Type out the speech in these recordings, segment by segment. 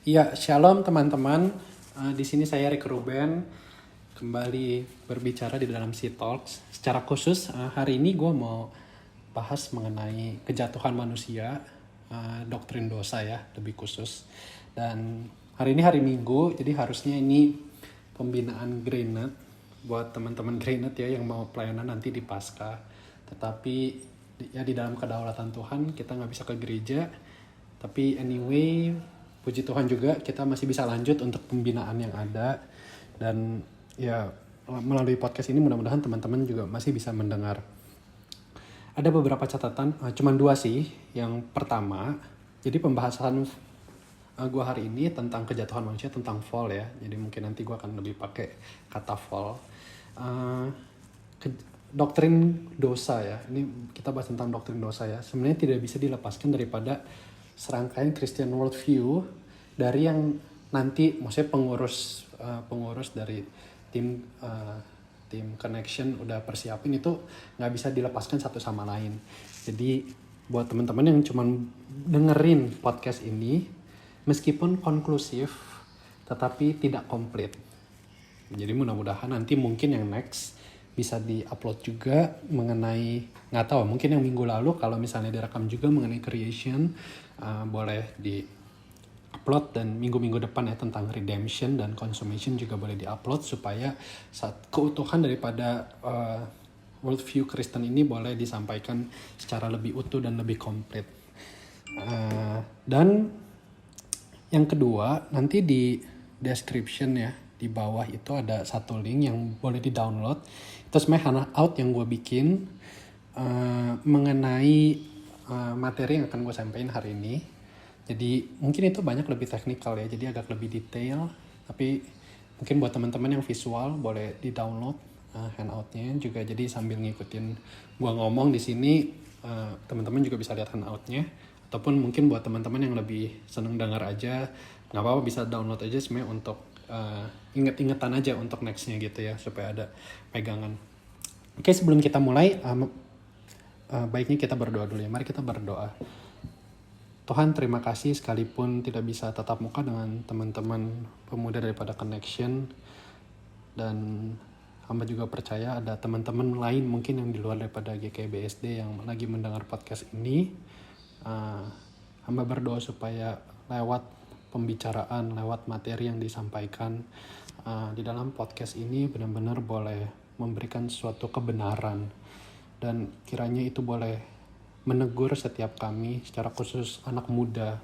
Ya, shalom teman-teman. Di sini saya Rick Ruben kembali berbicara di dalam Sea Talks. Secara khusus hari ini gue mau bahas mengenai kejatuhan manusia, doktrin dosa ya, lebih khusus. Dan hari ini hari Minggu, jadi harusnya ini pembinaan Greynet buat teman-teman Greynet ya yang mau pelayanan nanti di Paskah. Tetapi ya di dalam kedaulatan Tuhan kita nggak bisa ke gereja. Tapi anyway, puji Tuhan juga kita masih bisa lanjut untuk pembinaan yang ada. Dan ya melalui podcast ini mudah-mudahan teman-teman juga masih bisa mendengar. Ada beberapa catatan, cuman 2 sih. Yang pertama, jadi pembahasan gue hari ini tentang kejatuhan manusia, tentang fall ya. Jadi mungkin nanti gue akan lebih pakai kata fall. Doktrin dosa ya, ini kita bahas tentang doktrin dosa ya. Sebenarnya tidak bisa dilepaskan daripada serangkaian Christian worldview dari yang nanti maksudnya pengurus dari tim connection udah persiapin, itu nggak bisa dilepaskan satu sama lain. Jadi buat teman-teman yang cuman dengerin podcast ini, meskipun konklusif tetapi tidak komplit. Jadi mudah-mudahan nanti mungkin yang next bisa di-upload juga mengenai, nggak tahu, mungkin yang minggu lalu kalau misalnya direkam juga mengenai creation, boleh di-upload, dan minggu-minggu depan ya tentang redemption dan consummation juga boleh di-upload supaya keutuhan daripada worldview Kristen ini boleh disampaikan secara lebih utuh dan lebih komplit. Dan yang kedua, nanti di description ya, di bawah itu ada satu link yang boleh di-download. Itu sebenarnya handout yang gue bikin mengenai materi yang akan gue sampaikan hari ini. Jadi mungkin itu banyak lebih teknikal ya, jadi agak lebih detail. Tapi mungkin buat teman-teman yang visual boleh di-download handoutnya juga. Jadi sambil ngikutin gue ngomong di sini, teman-teman juga bisa lihat handoutnya. Ataupun mungkin buat teman-teman yang lebih seneng dengar aja, nggak apa-apa, bisa download aja sebenarnya untuk inget-ingetan aja untuk nextnya gitu ya, supaya ada pegangan. Oke, sebelum kita mulai, baiknya kita berdoa dulu ya. Mari kita berdoa. Tuhan, terima kasih sekalipun tidak bisa tatap muka dengan teman-teman pemuda daripada Connection, dan hamba juga percaya ada teman-teman lain mungkin yang di luar daripada GKBSD yang lagi mendengar podcast ini. Hamba berdoa supaya lewat pembicaraan, lewat materi yang disampaikan di dalam podcast ini benar-benar boleh memberikan suatu kebenaran, dan kiranya itu boleh menegur setiap kami, secara khusus anak muda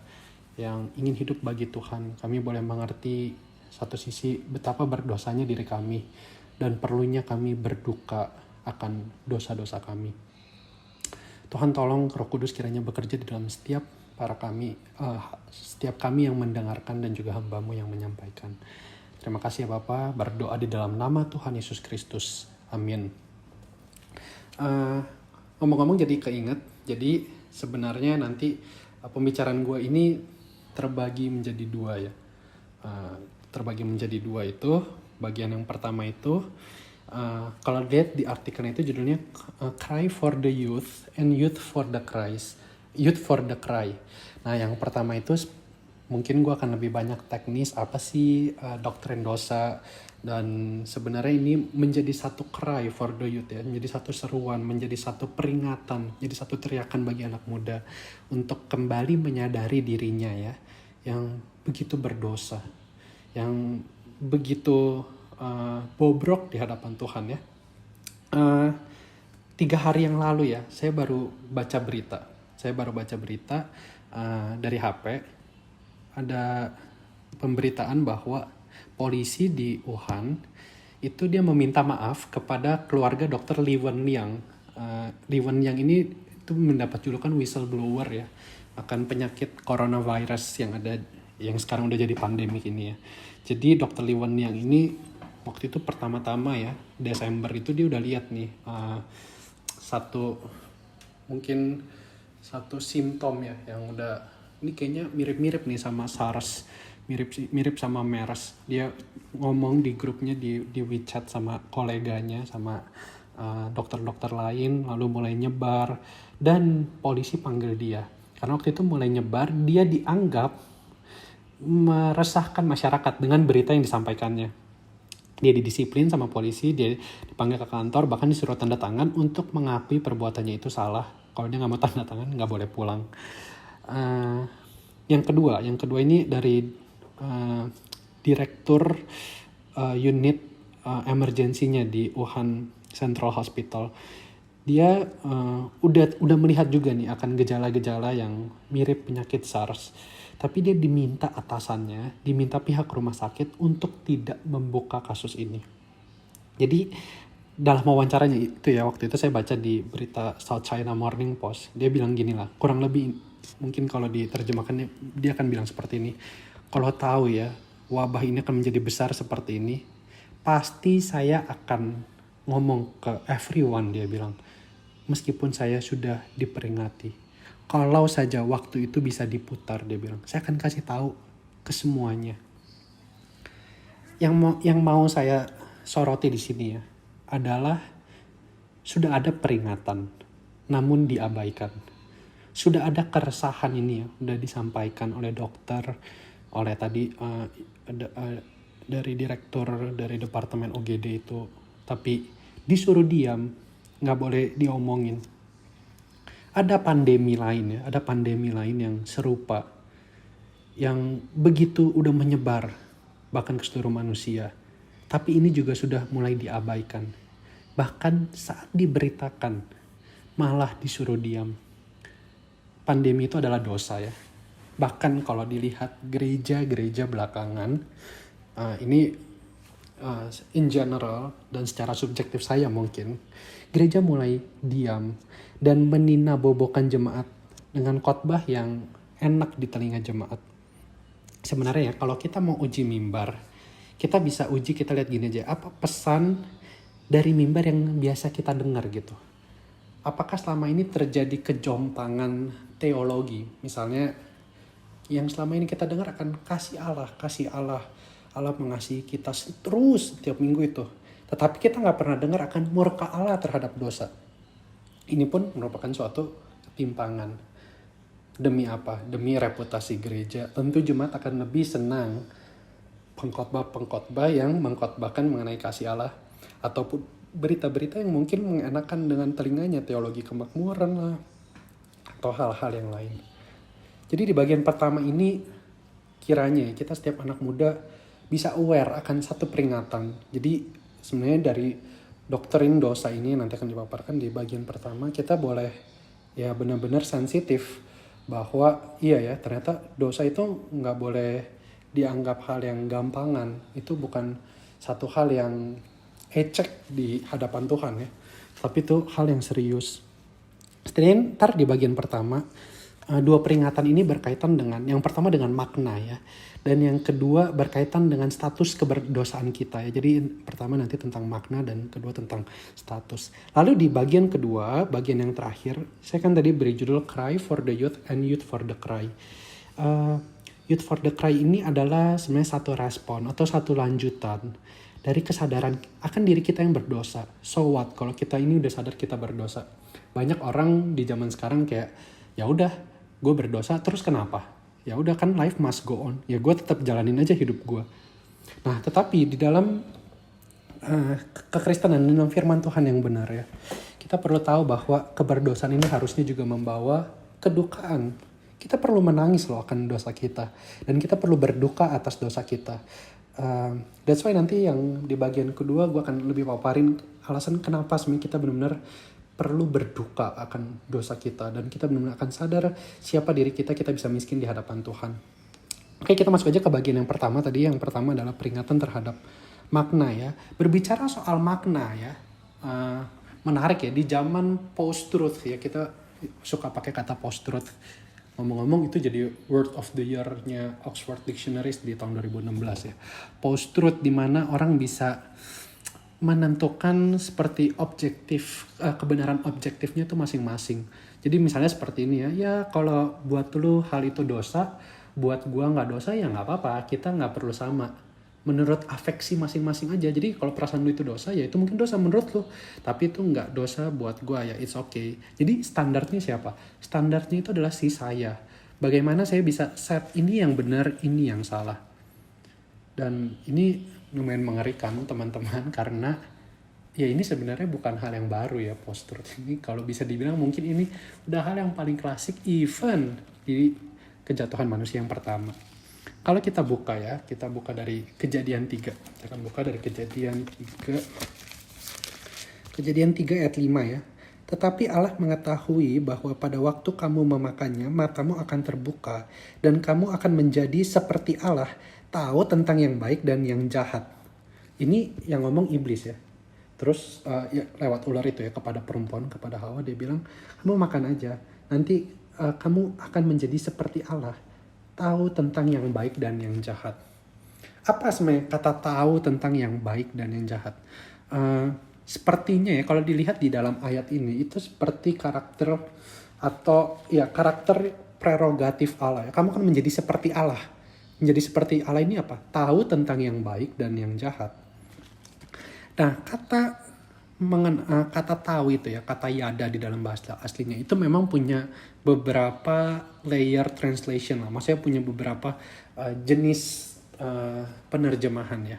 yang ingin hidup bagi Tuhan. Kami boleh mengerti satu sisi betapa berdosanya diri kami dan perlunya kami berduka akan dosa-dosa kami. Tuhan, tolong Roh Kudus kiranya bekerja di dalam setiap kami yang mendengarkan dan juga hamba-Mu yang menyampaikan. Terima kasih ya Bapa, berdoa di dalam nama Tuhan Yesus Kristus. Amin. Ngomong-ngomong jadi keinget, jadi sebenarnya nanti pembicaraan gue ini terbagi menjadi 2 ya. Terbagi menjadi 2 itu, bagian yang pertama itu, kalau lihat di artikelnya itu judulnya Cry for the Youth and Youth for the Cry. Nah, yang pertama itu mungkin gue akan lebih banyak teknis, apa sih doktrin dosa, dan sebenarnya ini menjadi satu cry for the youth ya, menjadi satu seruan, menjadi satu peringatan, jadi satu teriakan bagi anak muda untuk kembali menyadari dirinya ya, yang begitu berdosa, yang begitu bobrok di hadapan Tuhan ya. 3 hari yang lalu ya, saya baru baca berita dari HP. Ada pemberitaan bahwa polisi di Wuhan itu dia meminta maaf kepada keluarga Dr. Li Wenliang. Li Wenliang ini itu mendapat julukan whistleblower ya, akan penyakit coronavirus yang sekarang udah jadi pandemik ini ya. Jadi Dr. Li Wenliang ini waktu itu pertama-tama ya, Desember itu dia udah lihat nih satu simptom ya yang udah, ini kayaknya mirip-mirip nih sama SARS, mirip sama MERS. Dia ngomong di grupnya di WeChat sama koleganya, sama dokter-dokter lain, lalu mulai nyebar, dan polisi panggil dia. Karena waktu itu mulai nyebar, dia dianggap meresahkan masyarakat dengan berita yang disampaikannya. Dia didisiplin sama polisi, dia dipanggil ke kantor, bahkan disuruh tanda tangan untuk mengakui perbuatannya itu salah. Kalau dia nggak mau tanda tangan, nggak boleh pulang. Yang kedua ini dari direktur unit emergensinya di Wuhan Central Hospital. Dia udah melihat juga nih akan gejala-gejala yang mirip penyakit SARS. Tapi dia diminta atasannya, diminta pihak rumah sakit untuk tidak membuka kasus ini. Jadi dalam wawancaranya itu ya, waktu itu saya baca di berita South China Morning Post, dia bilang gini lah, kurang lebih mungkin kalau diterjemahkan dia akan bilang seperti ini. Kalau tahu ya wabah ini akan menjadi besar seperti ini, pasti saya akan ngomong ke everyone, dia bilang. Meskipun saya sudah diperingati. Kalau saja waktu itu bisa diputar, dia bilang, saya akan kasih tahu ke semuanya. Yang mau saya soroti di sini ya adalah sudah ada peringatan, namun diabaikan. Sudah ada keresahan ini ya, sudah disampaikan oleh dokter, oleh tadi dari direktur dari departemen OGD itu, tapi disuruh diam, nggak boleh diomongin. Ada pandemi lain ya, ada pandemi lain yang serupa, yang begitu udah menyebar bahkan ke seluruh manusia. Tapi ini juga sudah mulai diabaikan. Bahkan saat diberitakan malah disuruh diam. Pandemi itu adalah dosa ya. Bahkan kalau dilihat gereja-gereja belakangan, ini in general dan secara subjektif saya mungkin, gereja mulai diam dan meninabobokan jemaat dengan khotbah yang enak di telinga jemaat. Sebenarnya ya, kalau kita mau uji mimbar, kita bisa uji, kita lihat gini aja, apa pesan dari mimbar yang biasa kita dengar gitu. Apakah selama ini terjadi kejompangan teologi, misalnya yang selama ini kita dengar akan kasih Allah, Allah mengasihi kita terus setiap minggu itu. Tetapi kita nggak pernah dengar akan murka Allah terhadap dosa. Ini pun merupakan suatu ketimpangan. Demi apa? Demi reputasi gereja. Tentu jemaat akan lebih senang pengkhotbah yang mengkhotbahkan mengenai kasih Allah. Ataupun berita-berita yang mungkin mengenakan dengan telinganya, teologi kemakmuran lah, atau hal-hal yang lain. Jadi di bagian pertama ini kiranya kita setiap anak muda bisa aware akan satu peringatan. Jadi sebenarnya dari doktrin dosa ini nanti akan dipaparkan di bagian pertama, kita boleh ya benar-benar sensitif bahwa iya ya, ternyata dosa itu nggak boleh dianggap hal yang gampangan. Itu bukan satu hal yang ecek di hadapan Tuhan ya, tapi itu hal yang serius. Setidaknya ntar di bagian pertama, dua peringatan ini berkaitan dengan, yang pertama dengan makna ya, dan yang kedua berkaitan dengan status keberdosaan kita ya. Jadi pertama nanti tentang makna dan kedua tentang status. Lalu di bagian kedua, bagian yang terakhir, saya kan tadi beri judul Cry for the Youth and Youth for the Cry. Youth for the Cry ini adalah sebenarnya satu respon atau satu lanjutan dari kesadaran akan diri kita yang berdosa. So what kalau kita ini udah sadar kita berdosa? Banyak orang di zaman sekarang kayak, ya udah gue berdosa terus kenapa? Ya udah kan life must go on. Ya gue tetap jalanin aja hidup gue. Nah tetapi di dalam kekristenan, dalam firman Tuhan yang benar ya, kita perlu tahu bahwa keberdosaan ini harusnya juga membawa kedukaan. Kita perlu menangis loh akan dosa kita. Dan kita perlu berduka atas dosa kita. That's why nanti yang di bagian kedua gue akan lebih paparin alasan kenapa sebenarnya kita benar-benar perlu berduka akan dosa kita, dan kita benar-benar akan sadar siapa diri kita bisa miskin di hadapan Tuhan. Oke, kita masuk aja ke bagian yang pertama tadi. Yang pertama adalah peringatan terhadap makna ya. Berbicara soal makna ya, menarik ya, di zaman post-truth ya, kita suka pakai kata post-truth. Ngomong-ngomong itu jadi word of the year-nya Oxford Dictionaries di tahun 2016 ya. Post-truth, di mana orang bisa menentukan seperti objektif, kebenaran objektifnya itu masing-masing. Jadi misalnya seperti ini ya, ya kalau buat lu hal itu dosa, buat gua nggak dosa ya nggak apa-apa, kita nggak perlu sama. Menurut afeksi masing-masing aja. Jadi kalau perasaan lu itu dosa, ya itu mungkin dosa menurut lu, tapi itu nggak dosa buat gua, ya it's okay. Jadi standarnya siapa? Standarnya itu adalah si saya. Bagaimana saya bisa set ini yang benar, ini yang salah. Dan ini lumayan mengerikan teman-teman, karena ya ini sebenarnya bukan hal yang baru ya, post-truth ini. Kalau bisa dibilang mungkin ini udah hal yang paling klasik even di kejatuhan manusia yang pertama. Kalau kita buka ya, kita buka dari Kejadian 3. Kita akan buka dari Kejadian 3. Kejadian 3 ayat 5 ya. Tetapi Allah mengetahui bahwa pada waktu kamu memakannya, matamu akan terbuka, dan kamu akan menjadi seperti Allah, tahu tentang yang baik dan yang jahat. Ini yang ngomong iblis ya. Terus ya, lewat ular itu ya kepada perempuan, kepada Hawa, dia bilang, kamu makan aja, nanti kamu akan menjadi seperti Allah, tahu tentang yang baik dan yang jahat. Apa sebenarnya kata tahu tentang yang baik dan yang jahat? Sepertinya ya, kalau dilihat di dalam ayat ini, itu seperti karakter atau ya karakter prerogatif Allah. Kamu akan menjadi seperti Allah. Menjadi seperti Allah ini apa? Tahu tentang yang baik dan yang jahat. Nah, kata tahu itu ya, kata yada di dalam bahasa aslinya itu memang punya beberapa layer translation lah. Maksudnya punya beberapa jenis penerjemahan ya.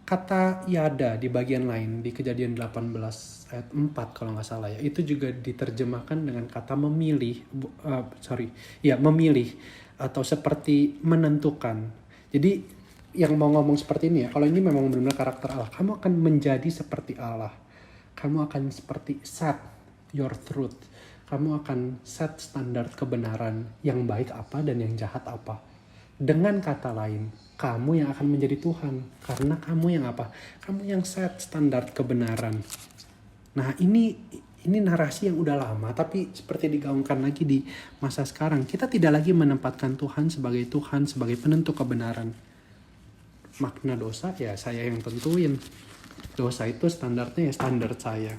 Kata yada di bagian lain, di Kejadian 18 ayat 4 kalau nggak salah ya, itu juga diterjemahkan dengan kata memilih, memilih atau seperti menentukan. Jadi yang mau ngomong seperti ini ya, kalau ini memang benar-benar karakter Allah, kamu akan menjadi seperti Allah. Kamu akan seperti set your truth. Kamu akan set standar kebenaran, yang baik apa dan yang jahat apa. Dengan kata lain, kamu yang akan menjadi Tuhan. Karena kamu yang apa? Kamu yang set standar kebenaran. Nah ini narasi yang udah lama, tapi seperti digaungkan lagi di masa sekarang. Kita tidak lagi menempatkan Tuhan, sebagai penentu kebenaran. Makna dosa ya saya yang tentuin. Dosa itu standarnya ya standar saya.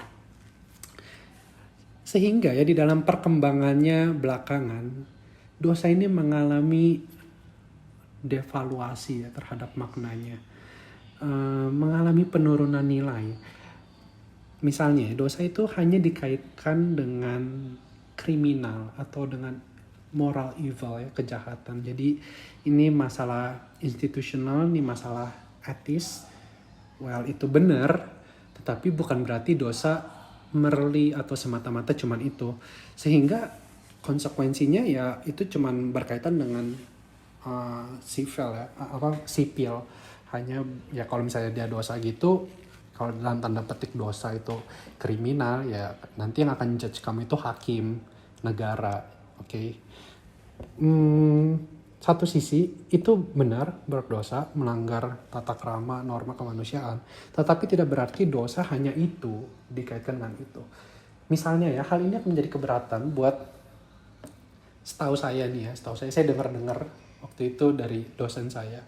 Sehingga ya di dalam perkembangannya belakangan, dosa ini mengalami devaluasi ya terhadap maknanya, mengalami penurunan nilai. Misalnya dosa itu hanya dikaitkan dengan kriminal atau dengan moral evil ya, kejahatan. Jadi ini masalah institusional, ini masalah etis. Well, itu benar, tetapi bukan berarti dosa merely atau semata-mata cuman itu. Sehingga konsekuensinya ya itu cuman berkaitan dengan sipil. Hanya ya kalau misalnya dia dosa gitu, kalau dalam tanda petik dosa itu kriminal, ya nanti yang akan judge kamu itu hakim negara. Oke. Satu sisi itu benar berdosa, melanggar tata krama, norma kemanusiaan, tetapi tidak berarti dosa hanya itu dikaitkan dengan itu. Misalnya ya, hal ini akan menjadi keberatan buat, setahu saya saya dengar waktu itu dari dosen saya.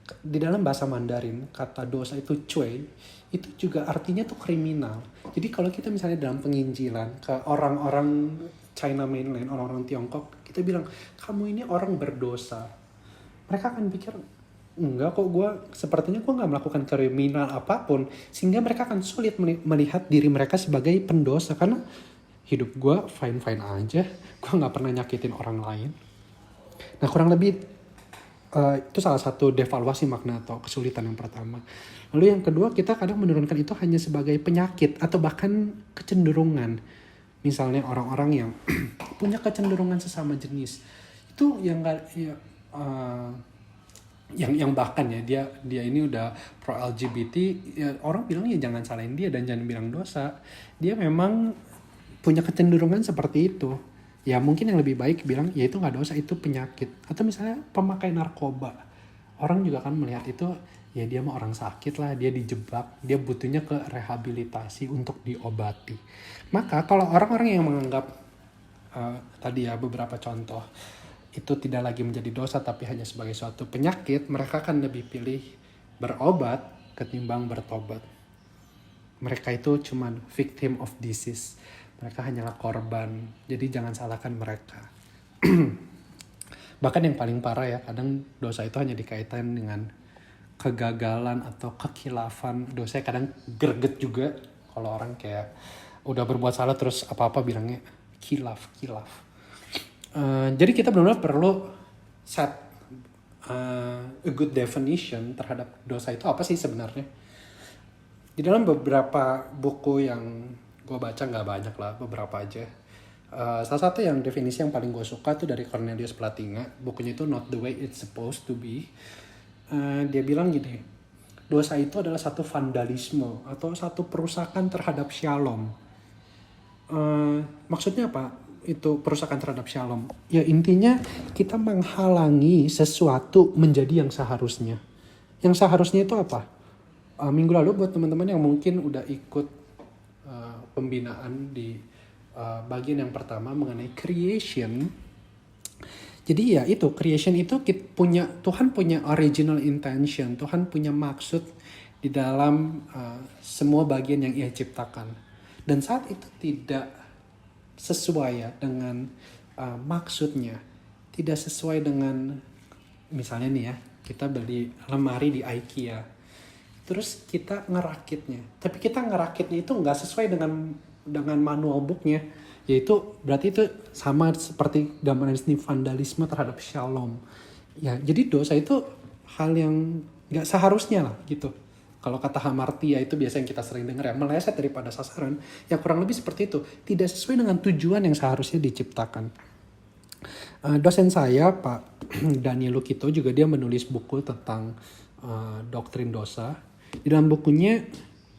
Di dalam bahasa Mandarin, kata dosa itu cuy, itu juga artinya tuh kriminal. Jadi kalau kita misalnya dalam penginjilan ke orang-orang China mainland, orang-orang Tiongkok, kita bilang, kamu ini orang berdosa. Mereka akan pikir, enggak kok, sepertinya gue gak melakukan kriminal apapun. Sehingga mereka akan sulit melihat diri mereka sebagai pendosa. Karena hidup gue fine-fine aja. Gue gak pernah nyakitin orang lain. Nah kurang lebih itu salah satu devaluasi makna atau kesulitan yang pertama. Lalu yang kedua, kita kadang menurunkan itu hanya sebagai penyakit atau bahkan kecenderungan. Misalnya orang-orang yang punya kecenderungan sesama jenis itu yang bahkan ya dia ini udah pro LGBT, ya orang bilang ya jangan salahin dia dan jangan bilang dosa. Dia memang punya kecenderungan seperti itu. Ya mungkin yang lebih baik bilang ya itu nggak dosa, itu penyakit. Atau misalnya pemakai narkoba, orang juga kan melihat itu ya dia mah orang sakit lah, dia dijebak, dia butuhnya ke rehabilitasi untuk diobati. Maka kalau orang-orang yang menganggap tadi ya beberapa contoh itu tidak lagi menjadi dosa tapi hanya sebagai suatu penyakit, mereka akan lebih pilih berobat ketimbang bertobat. Mereka itu cuman victim of disease. Mereka hanyalah korban, jadi jangan salahkan mereka. Bahkan yang paling parah ya, kadang dosa itu hanya dikaitkan dengan kegagalan atau kekhilafan. Dosa kadang greget juga kalau orang kayak udah berbuat salah terus apa-apa bilangnya kilaf. Jadi kita benar-benar perlu set a good definition terhadap dosa itu apa sih sebenarnya. Di dalam beberapa buku yang gue baca, nggak banyak lah, beberapa aja. Salah satu yang definisi yang paling gue suka tuh dari Cornelius Plantinga, bukunya itu Not the Way It's Supposed to Be. Dia bilang gini, dosa itu adalah satu vandalisme atau satu perusakan terhadap shalom. Maksudnya apa? Itu perusakan terhadap shalom. Ya intinya kita menghalangi sesuatu menjadi yang seharusnya. Yang seharusnya itu apa? Minggu lalu buat teman-teman yang mungkin udah ikut pembinaan di bagian yang pertama mengenai creation. Jadi ya itu, creation itu Tuhan punya original intention, Tuhan punya maksud di dalam semua bagian yang Ia ciptakan. Dan saat itu tidak sesuai ya dengan maksudnya, tidak sesuai dengan, misalnya nih ya, kita beli lemari di IKEA, terus kita ngerakitnya, tapi kita ngerakitnya itu nggak sesuai dengan manual booknya, yaitu berarti itu sama seperti gambaran seni vandalisme terhadap shalom. Ya, jadi dosa itu hal yang nggak seharusnya lah gitu. Kalau kata Hamartia itu biasa yang kita sering dengar ya, meleset daripada sasaran. Ya kurang lebih seperti itu, tidak sesuai dengan tujuan yang seharusnya diciptakan. Dosen saya Pak Daniel Lukito juga dia menulis buku tentang doktrin dosa. Di dalam bukunya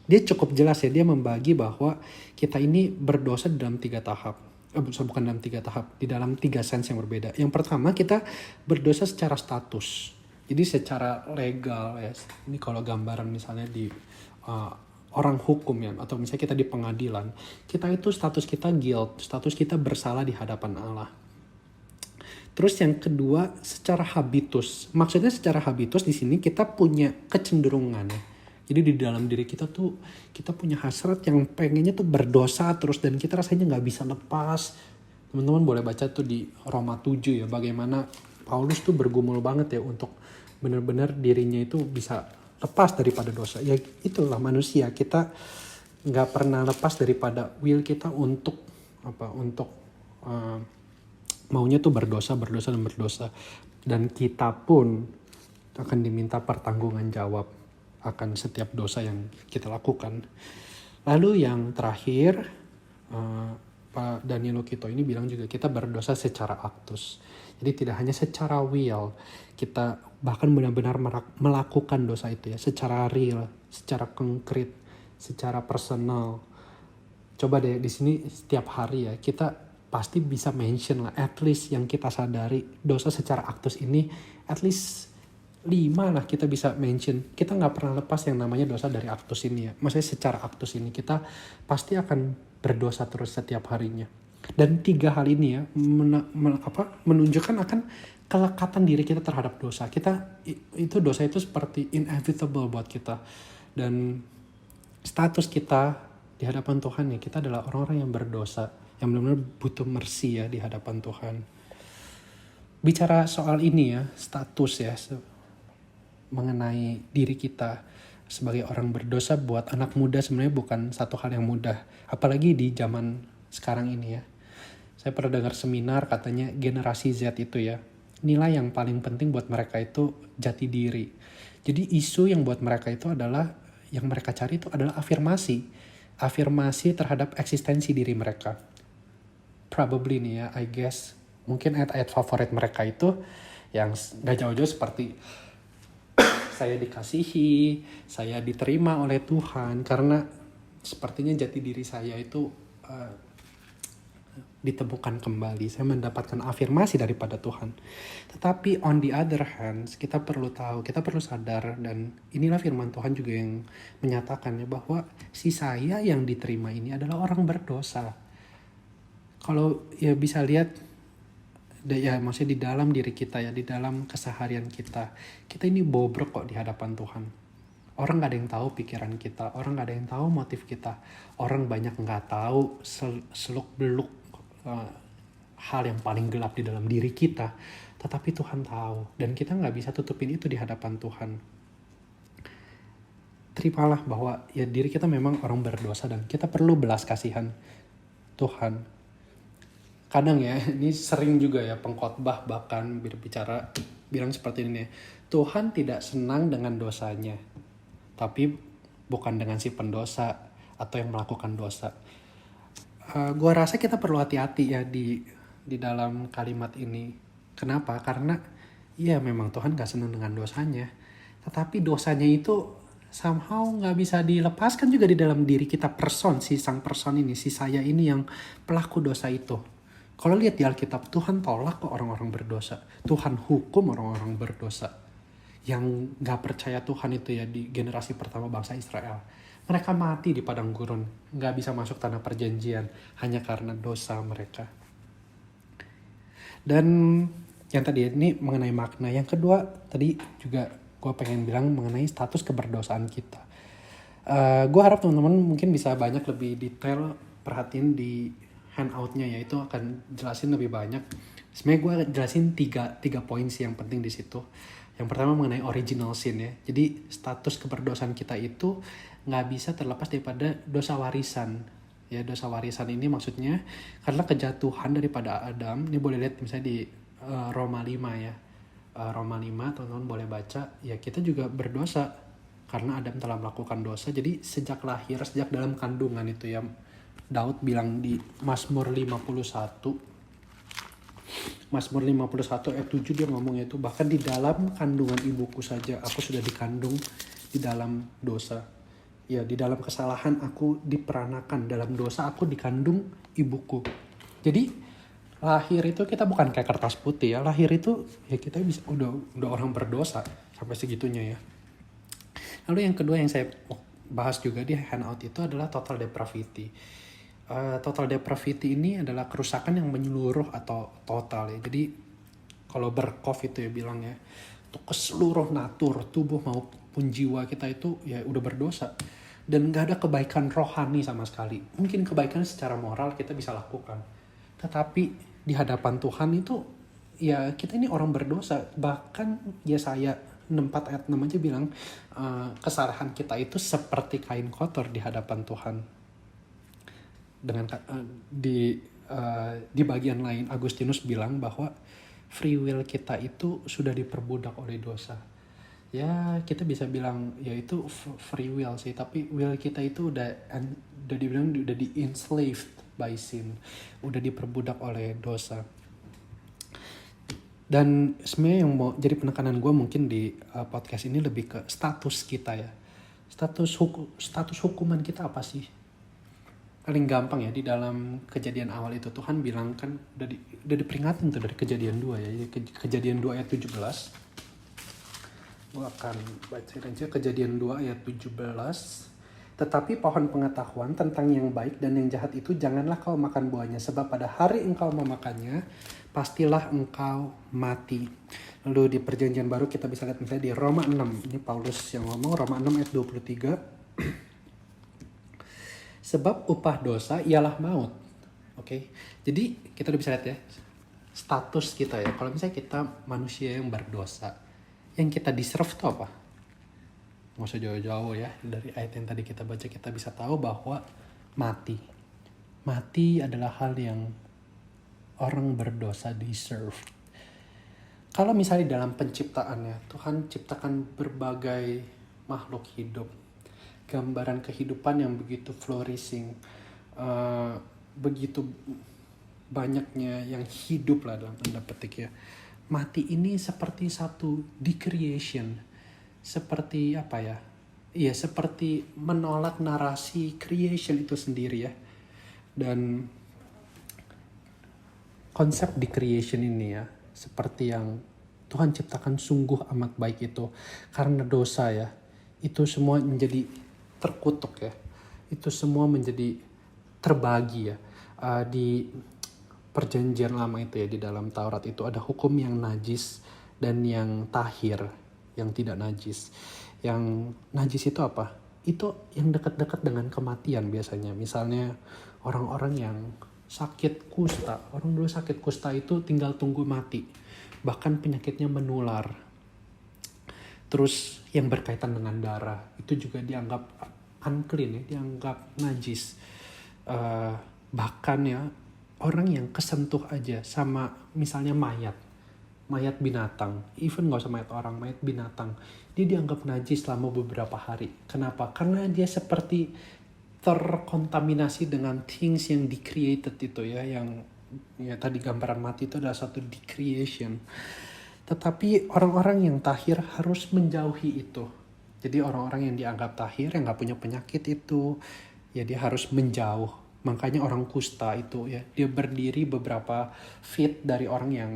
dia cukup jelas ya, dia membagi bahwa kita ini berdosa di dalam 3 tahap. Bukan dalam 3 tahap, di dalam 3 sense yang berbeda. Yang pertama, kita berdosa secara status. Jadi secara legal ya. Ini kalau gambaran misalnya di orang hukum ya, atau misalnya kita di pengadilan, kita itu status kita guilt, status kita bersalah di hadapan Allah. Terus yang kedua, secara habitus. Maksudnya secara habitus di sini kita punya kecenderungan. Jadi di dalam diri kita tuh kita punya hasrat yang pengennya tuh berdosa terus dan kita rasanya nggak bisa lepas. Teman-teman boleh baca tuh di Roma 7 ya, bagaimana Paulus tuh bergumul banget ya untuk benar-benar dirinya itu bisa lepas daripada dosa. Ya itulah manusia, kita nggak pernah lepas daripada will kita untuk maunya tuh berdosa. Dan kita pun akan diminta pertanggungan jawab akan setiap dosa yang kita lakukan. Lalu yang terakhir, Pak Daniel Lukito ini bilang juga kita berdosa secara aktus. Jadi tidak hanya secara will, kita bahkan benar-benar melakukan dosa itu ya, secara real, secara konkret, secara personal. Coba deh di sini setiap hari ya, kita pasti bisa mention lah, at least yang kita sadari dosa secara aktus ini, at least 5 lah kita bisa mention. Kita nggak pernah lepas yang namanya dosa dari aktus ini ya. Maksudnya secara aktus ini kita pasti akan berdosa terus setiap harinya. Dan 3 hal ini ya menunjukkan akan kelekatan diri kita terhadap dosa. Dosa itu seperti inevitable buat kita. Dan status kita di hadapan Tuhan ya, kita adalah orang-orang yang berdosa, yang benar-benar butuh mercy ya di hadapan Tuhan. Bicara soal ini ya, status ya, mengenai diri kita sebagai orang berdosa buat anak muda sebenarnya bukan satu hal yang mudah. Apalagi di zaman sekarang ini ya. Saya pernah dengar seminar katanya generasi Z itu ya, nilai yang paling penting buat mereka itu jati diri. Jadi isu yang buat mereka itu adalah, yang mereka cari itu adalah afirmasi. Afirmasi terhadap eksistensi diri mereka. Probably nih ya, I guess. Mungkin ayat-ayat favorit mereka itu yang gak jauh-jauh seperti saya dikasihi, saya diterima oleh Tuhan, karena sepertinya jati diri saya itu ditemukan kembali. Saya mendapatkan afirmasi daripada Tuhan. Tetapi on the other hand, kita perlu tahu, kita perlu sadar, dan inilah firman Tuhan juga yang menyatakannya bahwa si saya yang diterima ini adalah orang berdosa. Kalau ya bisa lihat, ya maksudnya di dalam diri kita ya, di dalam keseharian kita ini bobrok kok di hadapan Tuhan. Orang gak ada yang tahu pikiran kita, orang gak ada yang tahu motif kita, orang banyak gak tahu seluk beluk hal yang paling gelap di dalam diri kita, tetapi Tuhan tahu, dan kita gak bisa tutupin itu di hadapan Tuhan. Terimalah bahwa ya diri kita memang orang berdosa dan kita perlu belas kasihan Tuhan. kadang ya, ini sering juga ya pengkhotbah bahkan berbicara bilang seperti ini ya. Tuhan tidak senang dengan dosanya, tapi bukan dengan si pendosa atau yang melakukan dosa. Gua rasa kita perlu hati-hati ya di dalam kalimat ini. Kenapa? Karena ya memang Tuhan gak senang dengan dosanya, tetapi dosanya itu somehow nggak bisa dilepaskan juga di dalam diri kita, si sang person ini, si saya ini yang pelaku dosa itu. Kalau lihat di Alkitab, Tuhan tolak kok orang-orang berdosa. Tuhan hukum orang-orang berdosa. Yang gak percaya Tuhan itu ya di generasi pertama bangsa Israel. Mereka mati di padang gurun. Gak bisa masuk tanah perjanjian. Hanya karena dosa mereka. Dan yang tadi ini mengenai makna. Yang kedua tadi juga gue pengen bilang mengenai status keberdosaan kita. Gue harap teman-teman mungkin bisa banyak lebih detail perhatiin di handoutnya ya, itu akan jelasin lebih banyak. Sebenarnya gue jelasin tiga poin sih yang penting di situ. Yang pertama mengenai original sin ya. Jadi status keberdosaan kita itu nggak bisa terlepas daripada dosa warisan. Ya, dosa warisan ini maksudnya karena kejatuhan daripada Adam. Ini boleh lihat misalnya di Roma 5 ya. Roma 5 teman-teman boleh baca. Ya kita juga berdosa karena Adam telah melakukan dosa. Jadi sejak lahir, sejak dalam kandungan itu ya, Daud bilang di Mazmur 51 ayat 7 dia ngomongnya itu, bahkan di dalam kandungan ibuku saja aku sudah dikandung di dalam dosa. Ya, di dalam kesalahan aku diperanakan, dalam dosa aku dikandung ibuku. Jadi lahir itu kita bukan kayak kertas putih ya. Lahir itu ya kita bisa udah orang berdosa sampai segitunya ya. Lalu yang kedua yang saya bahas juga di handout itu adalah total depravity. Total depravity ini adalah kerusakan yang menyeluruh atau total ya. Jadi kalau Berkov itu ya bilang ya, untuk ke seluruh natur, tubuh maupun jiwa kita itu ya udah berdosa. Dan gak ada kebaikan rohani sama sekali. Mungkin kebaikan secara moral kita bisa lakukan. Tetapi di hadapan Tuhan itu ya kita ini orang berdosa. Bahkan Yesaya 64 ayat 6 aja bilang kesalahan kita itu seperti kain kotor di hadapan Tuhan. Dengan di bagian lain Agustinus bilang bahwa free will kita itu sudah diperbudak oleh dosa. Ya kita bisa bilang ya itu free will sih, tapi will kita itu udah dibilang udah enslaved by sin, udah diperbudak oleh dosa. Dan sebenarnya yang mau jadi penekanan gue mungkin di podcast ini lebih ke status kita ya. Status hukuman kita apa sih? Paling gampang ya di dalam Kejadian awal itu Tuhan bilang kan udah diperingatin tuh dari Kejadian 2 ya. Kejadian 2 ayat 17. Gue akan bacain aja Kejadian 2 ayat 17. Tetapi pohon pengetahuan tentang yang baik dan yang jahat itu janganlah kau makan buahnya, sebab pada hari engkau memakannya pastilah engkau mati. Lalu di Perjanjian Baru kita bisa lihat misalnya di Roma 6. Ini Paulus yang ngomong, Roma 6 ayat 23. Sebab upah dosa ialah maut. Oke. Jadi kita udah bisa lihat ya status kita ya. Kalau misalnya kita manusia yang berdosa, yang kita deserve itu apa? Nggak usah jauh-jauh ya. Dari ayat yang tadi kita baca kita bisa tahu bahwa mati. Mati adalah hal yang orang berdosa deserve. Kalau misalnya dalam penciptaannya, Tuhan ciptakan berbagai makhluk hidup. Gambaran kehidupan yang begitu flourishing, begitu banyaknya yang hidup lah dalam tanda petik ya. Mati ini seperti satu decreation, seperti apa ya? Iya, seperti menolak narasi creation itu sendiri ya. Dan konsep decreation ini ya, seperti yang Tuhan ciptakan sungguh amat baik itu, karena dosa ya, itu semua menjadi terkutuk ya, itu semua menjadi terbagi ya. Di perjanjian lama itu ya, di dalam Taurat itu ada hukum yang najis dan yang tahir, yang tidak najis. Yang najis itu apa? Itu yang dekat-dekat dengan kematian biasanya. Misalnya orang-orang yang sakit kusta, orang dulu sakit kusta itu tinggal tunggu mati, bahkan penyakitnya menular. Terus yang berkaitan dengan darah itu juga dianggap unclean ya, dianggap najis. Bahkan ya orang yang kesentuh aja sama misalnya mayat binatang, even gak usah mayat orang, mayat binatang, dia dianggap najis selama beberapa hari. Kenapa? Karena dia seperti terkontaminasi dengan things yang di-created itu ya, yang ya tadi gambaran mati itu adalah satu decreation. Tetapi orang-orang yang tahir harus menjauhi itu. Jadi orang-orang yang dianggap tahir, yang gak punya penyakit itu, ya dia harus menjauh. Makanya orang kusta itu ya, dia berdiri beberapa feet dari orang yang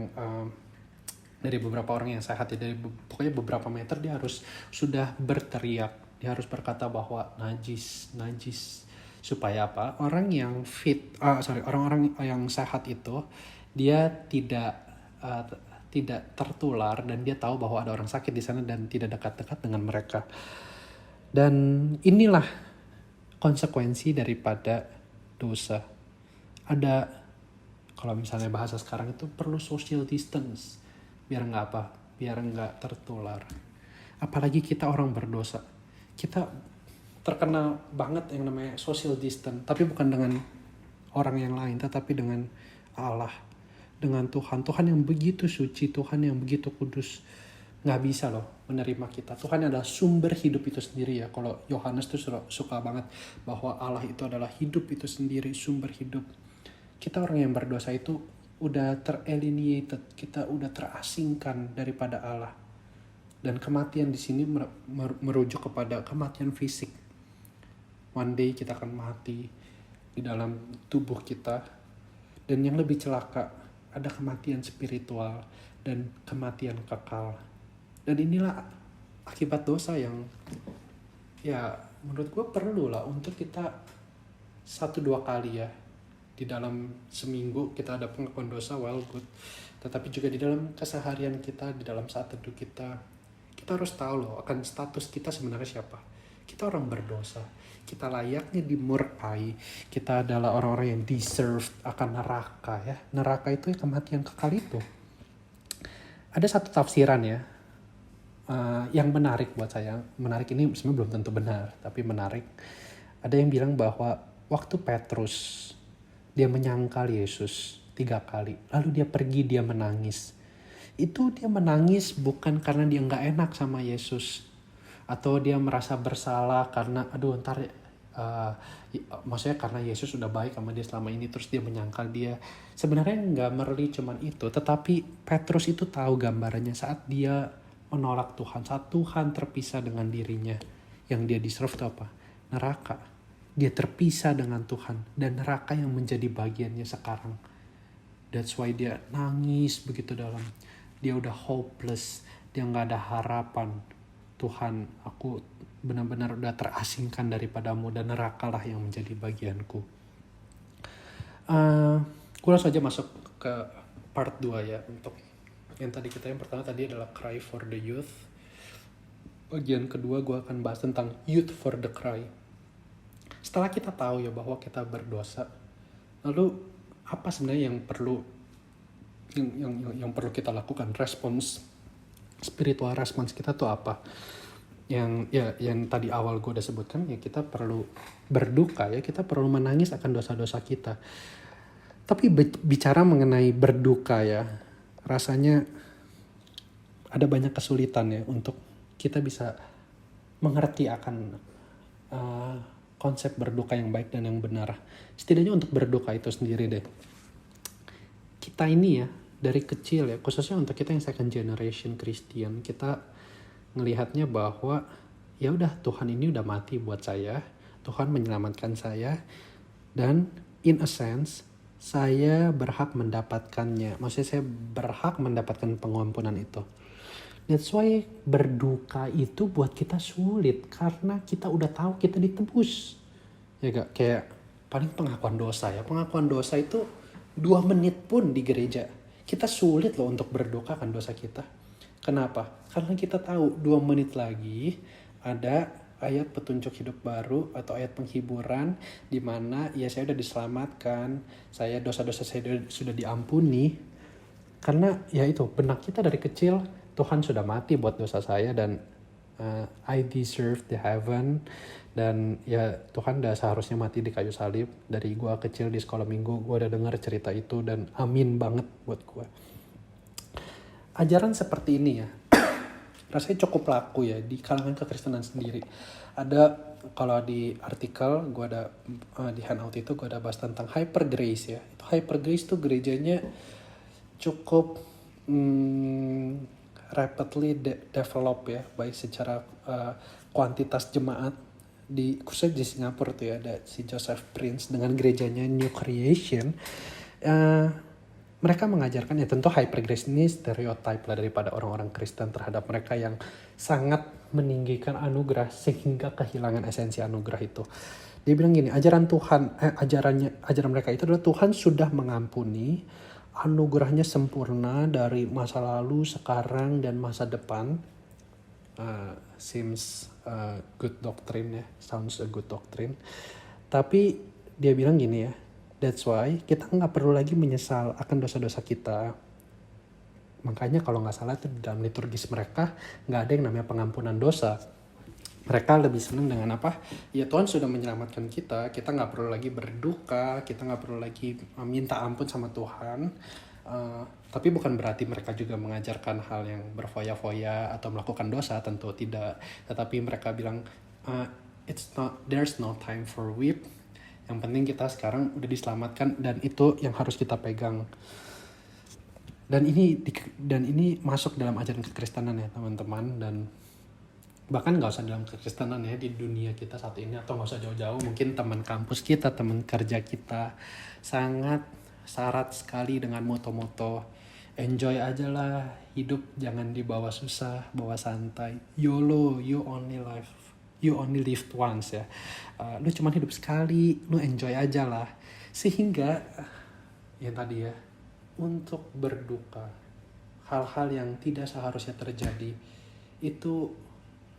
dari beberapa orang yang sehat ya, pokoknya beberapa meter dia harus sudah berteriak, dia harus berkata bahwa najis, najis. Supaya apa? Orang yang orang-orang yang sehat itu dia tidak tertular dan dia tahu bahwa ada orang sakit di sana dan tidak dekat-dekat dengan mereka. Dan inilah konsekuensi daripada dosa. Ada, kalau misalnya bahasa sekarang itu perlu social distance. Biar nggak tertular. Apalagi kita orang berdosa. Kita terkenal banget yang namanya social distance. Tapi bukan dengan orang yang lain, tetapi dengan Allah. Dengan Tuhan. Tuhan yang begitu suci, Tuhan yang begitu kudus. Nggak bisa loh menerima kita. Tuhan adalah sumber hidup itu sendiri ya. Kalau Yohanes tuh suka banget bahwa Allah itu adalah hidup itu sendiri, sumber hidup. Kita orang yang berdosa itu udah teralienated, kita udah terasingkan daripada Allah. Dan kematian di sini merujuk kepada kematian fisik. One day kita akan mati di dalam tubuh kita. Dan yang lebih celaka, ada kematian spiritual dan kematian kekal. Dan inilah akibat dosa yang ya menurut gue perlu lah untuk kita 1-2 kali ya. Di dalam seminggu kita ada pengakuan dosa, well good. Tetapi juga di dalam keseharian kita, di dalam saat teduh kita harus tahu loh akan status kita sebenarnya siapa. Kita orang berdosa. Kita layaknya dimurkai. Kita adalah orang-orang yang deserve akan neraka ya. Neraka itu kematian kekal itu. Ada satu tafsiran ya. Yang menarik buat saya. Menarik ini sebenarnya belum tentu benar. Tapi menarik. Ada yang bilang bahwa waktu Petrus dia menyangkal Yesus 3 kali. Lalu dia pergi, dia menangis. Itu dia menangis bukan karena dia gak enak sama Yesus. Atau dia merasa bersalah karena maksudnya karena Yesus sudah baik sama dia selama ini. Terus dia menyangkal dia. Sebenarnya gak merli cuman itu. Tetapi Petrus itu tahu gambarannya saat dia menolak Tuhan. Saat Tuhan terpisah dengan dirinya. Yang dia deserve itu apa? Neraka. Dia terpisah dengan Tuhan. Dan neraka yang menjadi bagiannya sekarang. That's why dia nangis begitu dalam. Dia udah hopeless. Dia gak ada harapan. Tuhan, aku benar-benar udah terasingkan daripadamu. Dan nerakalah yang menjadi bagianku. Gue langsung aja masuk ke part 2 ya. Untuk yang tadi yang pertama tadi adalah Cry for the Youth. Bagian kedua gue akan bahas tentang Youth for the Cry. Setelah kita tahu ya bahwa kita berdosa, lalu apa sebenarnya yang perlu kita lakukan? Spiritual response kita tuh apa? Yang tadi awal gue udah sebutkan ya, kita perlu berduka ya, kita perlu menangis akan dosa-dosa kita. Tapi bicara mengenai berduka ya, rasanya ada banyak kesulitan ya untuk kita bisa mengerti akan konsep berduka yang baik dan yang benar. Setidaknya untuk berduka itu sendiri deh. Kita ini ya, dari kecil ya, khususnya untuk kita yang second generation Christian, kita ngelihatnya bahwa ya udah Tuhan ini udah mati buat saya, Tuhan menyelamatkan saya, dan in a sense saya berhak mendapatkannya. Maksudnya saya berhak mendapatkan pengampunan itu. That's why berduka itu buat kita sulit. Karena kita udah tahu kita ditebus. Ya gak? Kayak paling pengakuan dosa ya. Pengakuan dosa itu 2 menit pun di gereja. Kita sulit loh untuk berduka kan dosa kita. Kenapa? Karena kita tahu 2 menit lagi ada ayat petunjuk hidup baru atau ayat penghiburan di mana ya saya udah diselamatkan. Dosa-dosa saya sudah diampuni. Karena ya itu benak kita dari kecil Tuhan sudah mati buat dosa saya dan I deserve the heaven, dan ya Tuhan udah seharusnya mati di kayu salib. Dari gue kecil di sekolah minggu gue udah dengar cerita itu dan amin banget buat gue. Ajaran seperti ini ya rasanya cukup laku ya di kalangan kekristenan sendiri. Ada, kalau di artikel gue ada di handout itu gue ada bahas tentang Hyper Grace ya. Itu Hyper Grace tuh gerejanya cukup rapidly develop ya, baik secara kuantitas jemaat, di khususnya di Singapura tuh ya ada si Joseph Prince dengan gerejanya New Creation. Mereka mengajarkan ya, tentu Hyper Grace ini stereotype lah daripada orang-orang Kristen terhadap mereka yang sangat meninggikan anugerah sehingga kehilangan esensi anugerah itu. Dia bilang gini, ajaran mereka itu adalah Tuhan sudah mengampuni, anugerahnya sempurna dari masa lalu, sekarang, dan masa depan. Seems good doctrine ya, sounds a good doctrine. Tapi dia bilang gini ya, that's why kita nggak perlu lagi menyesal akan dosa-dosa kita. Makanya kalau nggak salah itu dalam liturgis mereka nggak ada yang namanya pengampunan dosa. Mereka lebih senang dengan apa? Ya Tuhan sudah menyelamatkan kita nggak perlu lagi berduka, kita nggak perlu lagi minta ampun sama Tuhan. Tapi bukan berarti mereka juga mengajarkan hal yang berfoya-foya atau melakukan dosa, tentu tidak. Tetapi mereka bilang there's no time for weep. Yang penting kita sekarang udah diselamatkan dan itu yang harus kita pegang. Dan ini masuk dalam ajaran kekristenan ya teman-teman, dan bahkan nggak usah dalam kekristenan ya, di dunia kita saat ini atau nggak usah jauh-jauh, mungkin teman kampus kita, teman kerja kita sangat syarat sekali dengan moto-moto enjoy aja lah hidup, jangan dibawa susah, bawa santai, YOLO, you only live once ya. Lu cuma hidup sekali, lu enjoy aja lah. Sehingga yang tadi ya, untuk berduka, hal-hal yang tidak seharusnya terjadi itu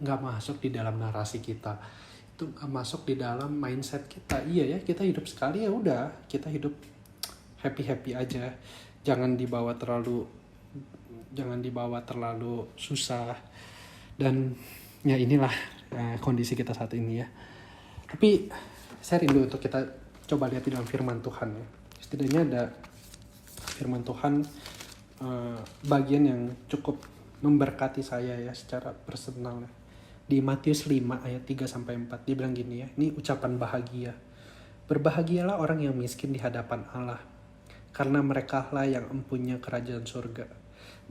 gak masuk di dalam narasi kita. Itu gak masuk di dalam mindset kita. Iya ya, kita hidup sekali ya udah, kita hidup happy-happy aja. Jangan dibawa terlalu susah. Dan ya inilah kondisi kita saat ini ya. Tapi saya rindu untuk kita coba lihat di dalam firman Tuhan ya. Setidaknya ada firman Tuhan bagian yang cukup memberkati saya ya secara personal ya. Di Matius 5 ayat 3-4 dia bilang gini ya. Ini ucapan bahagia. Berbahagialah orang yang miskin di hadapan Allah, karena merekalah yang empunya kerajaan surga.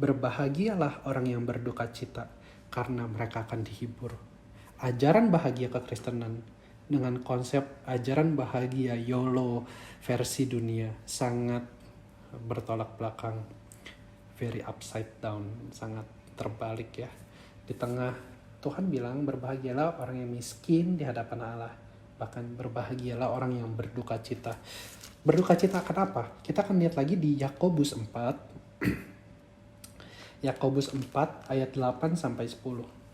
Berbahagialah orang yang berduka cita, karena mereka akan dihibur. Ajaran bahagia kekristenan dengan konsep ajaran bahagia YOLO versi dunia sangat bertolak belakang, very upside down, sangat terbalik ya. Di tengah Tuhan bilang berbahagialah orang yang miskin di hadapan Allah, bahkan berbahagialah orang yang berduka cita. Berduka cita akan apa? Kita akan lihat lagi di Yakobus 4 Yakobus 4 ayat 8-10.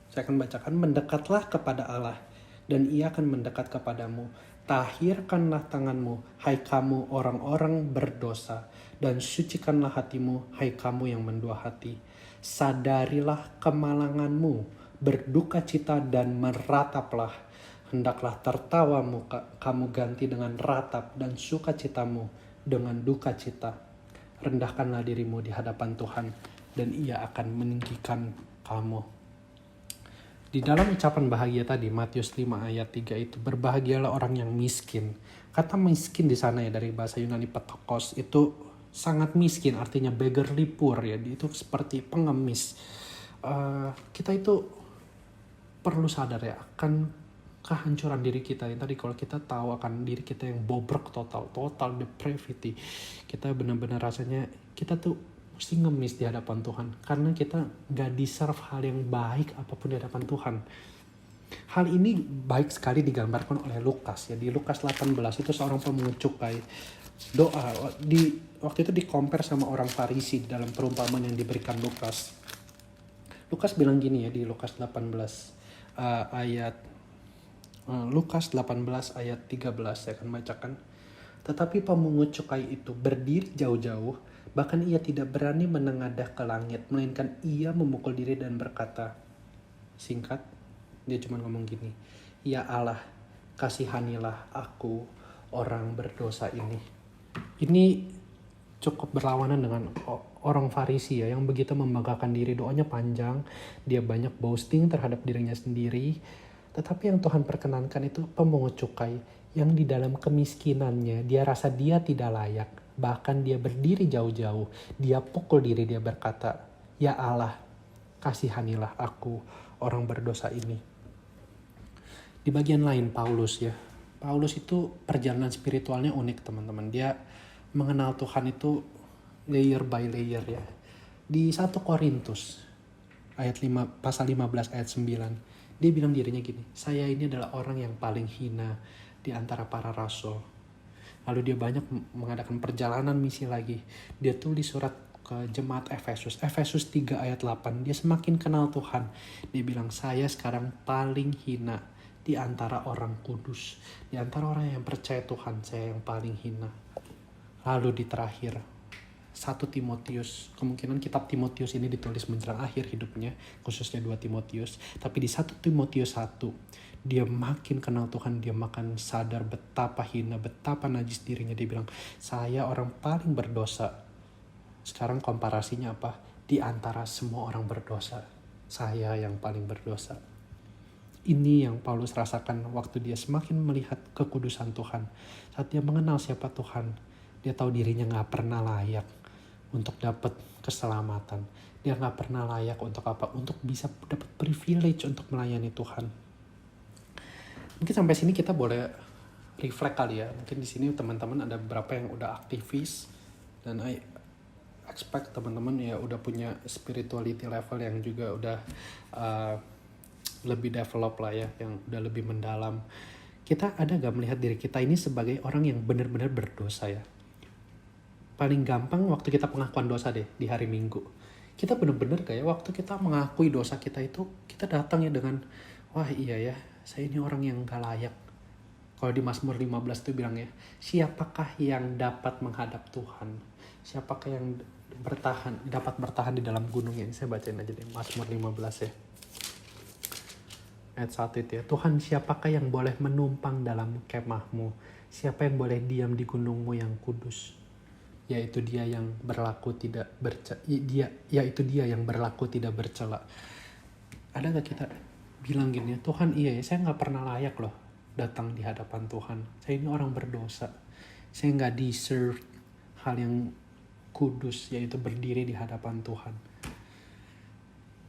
Saya akan bacakan. Mendekatlah kepada Allah, dan Ia akan mendekat kepadamu. Tahirkanlah tanganmu, hai kamu orang-orang berdosa, dan sucikanlah hatimu, hai kamu yang mendua hati. Sadarilah kemalanganmu, berduka cita dan merataplah. Hendaklah tertawamu kamu ganti dengan ratap, dan sukacitamu dengan duka cita. Rendahkanlah dirimu di hadapan Tuhan, dan Ia akan meninggikan kamu. Di dalam ucapan bahagia tadi, Matius 5 ayat 3 itu, berbahagialah orang yang miskin. Kata miskin di sana ya, dari bahasa Yunani petokos, itu sangat miskin, artinya beggarly poor ya, itu seperti pengemis. Kita itu perlu sadar ya akan kehancuran diri kita. Yang tadi kalau kita tahu akan diri kita yang bobrok total depravity, kita benar-benar rasanya kita tuh mesti ngemis di hadapan Tuhan, karena kita gak deserve hal yang baik apapun di hadapan Tuhan. Hal ini baik sekali digambarkan oleh Lukas ya. Di Lukas 18 itu seorang pemungut cukai doa, waktu itu di-compare sama orang Farisi dalam perumpamaan yang diberikan Lukas. Lukas bilang gini ya di Lukas 18 ayat 13 saya akan bacakan. Tetapi pemungut cukai itu berdiri jauh-jauh, bahkan ia tidak berani menengadah ke langit, melainkan ia memukul diri dan berkata, singkat, Dia cuma ngomong gini, ya Allah, kasihanilah aku orang berdosa ini. Ini cukup berlawanan dengan orang Farisi ya, yang begitu membanggakan diri. Doanya panjang, dia banyak boasting terhadap dirinya sendiri. Tetapi yang Tuhan perkenankan itu pemungut cukai, yang di dalam kemiskinannya dia rasa dia tidak layak. Bahkan dia berdiri jauh-jauh, dia pukul diri, dia berkata, ya Allah, kasihanilah aku orang berdosa ini. Di bagian lain Paulus ya, Paulus itu perjalanan spiritualnya unik teman-teman. Dia mengenal Tuhan itu layer by layer ya. Di 1 Korintus ayat 5, pasal 15 ayat 9, dia bilang dirinya gini, saya ini adalah orang yang paling hina di antara para rasul. Lalu dia banyak mengadakan perjalanan misi lagi. Dia tulis surat ke jemaat Efesus. Efesus 3 ayat 8. Dia semakin kenal Tuhan. Dia bilang, saya sekarang paling hina di antara orang kudus. Di antara orang yang percaya Tuhan, saya yang paling hina. Lalu di terakhir, 1 Timotius, kemungkinan kitab Timotius ini ditulis menjelang akhir hidupnya, khususnya 2 Timotius. Tapi di 1 Timotius 1, dia makin kenal Tuhan, dia makin sadar betapa hina, betapa najis dirinya. Dia bilang, saya orang paling berdosa. Sekarang komparasinya apa? Di antara semua orang berdosa, saya yang paling berdosa. Ini yang Paulus rasakan waktu dia semakin melihat kekudusan Tuhan. Saat dia mengenal siapa Tuhan, dia tahu dirinya gak pernah layak untuk dapat keselamatan. Dia gak pernah layak untuk apa? Untuk bisa dapat privilege untuk melayani Tuhan. Mungkin sampai sini kita boleh reflect kali ya. Mungkin di sini teman-teman ada beberapa yang udah aktivis. Dan I expect teman-teman ya udah punya spirituality level yang juga udah lebih develop lah ya. Yang udah lebih mendalam. Kita ada gak melihat diri kita ini sebagai orang yang benar-benar berdosa ya? Paling gampang waktu kita pengakuan dosa deh di hari Minggu. Kita benar-benar kayak waktu kita mengakui dosa kita itu, kita datang ya dengan, wah iya ya, saya ini orang yang gak layak. Kalau di Mazmur 15 itu bilang ya, siapakah yang dapat menghadap Tuhan? Siapakah yang dapat bertahan di dalam gunungnya? Ini saya bacain aja deh, Mazmur 15 ya. Ayat 1 itu ya, Tuhan siapakah yang boleh menumpang dalam kemahmu? Siapa yang boleh diam di gunungmu yang kudus? Yaitu dia yang berlaku tidak bercela. Ada gak kita bilang gini, Tuhan iya ya, saya gak pernah layak loh datang di hadapan Tuhan. Saya ini orang berdosa. Saya gak deserve hal yang kudus, yaitu berdiri di hadapan Tuhan.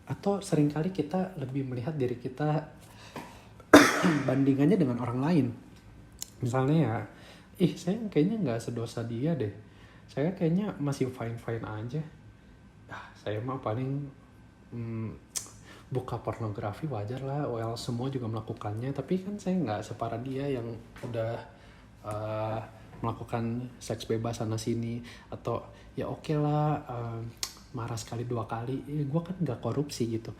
Atau seringkali kita lebih melihat diri kita bandingannya dengan orang lain. Misalnya ya, saya kayaknya gak sedosa dia deh. Saya kayaknya masih fine-fine aja. Saya mah paling buka pornografi wajar lah. Well, semua juga melakukannya. Tapi kan saya nggak separah dia yang udah melakukan seks bebas sana sini. Atau ya oke lah, marah sekali 2 kali. Gue kan nggak korupsi gitu.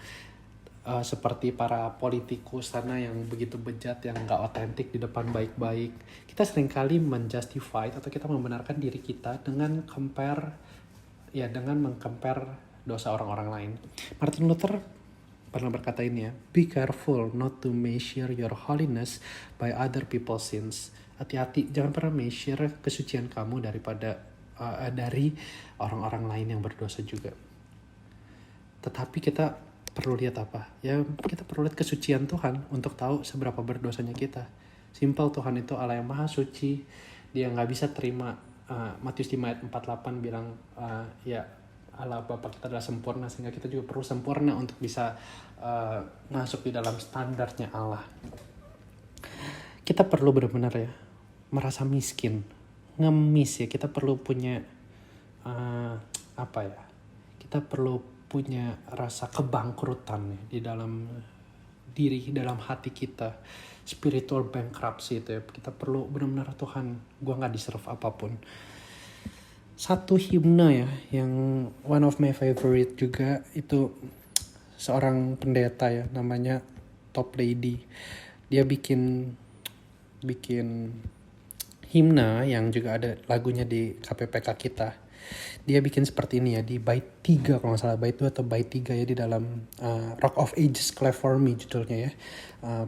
Seperti para politikus sana yang begitu bejat, yang gak otentik di depan baik-baik. Kita seringkali menjustify atau kita membenarkan diri kita dengan mengcompare dosa orang-orang lain. Martin Luther pernah berkata ini ya, be careful not to measure your holiness by other people's sins. Hati-hati, jangan pernah measure kesucian kamu dari orang-orang lain yang berdosa juga. Tetapi kita perlu lihat apa? Ya kita perlu lihat kesucian Tuhan untuk tahu seberapa berdosanya kita. Simple, Tuhan itu Allah yang maha suci. Dia gak bisa terima, Matius 5 ayat 48 bilang, ya Allah Bapa kita adalah sempurna, sehingga kita juga perlu sempurna untuk bisa masuk di dalam standarnya Allah. Kita perlu benar-benar ya merasa miskin, ngemis ya. Kita perlu punya kita perlu punya rasa kebangkrutan ya, di dalam diri, dalam hati kita, spiritual bankruptcy itu ya. Kita perlu benar-benar, Tuhan, gue nggak deserve apapun. Satu himne ya, yang one of my favorite juga, itu seorang pendeta ya, namanya Top Lady. Dia bikin himne yang juga ada lagunya di KPPK kita. Dia bikin seperti ini ya, di bait 3 kalau nggak salah, bait 2 atau bait 3 ya, di dalam Rock of Ages Clave for Me judulnya ya.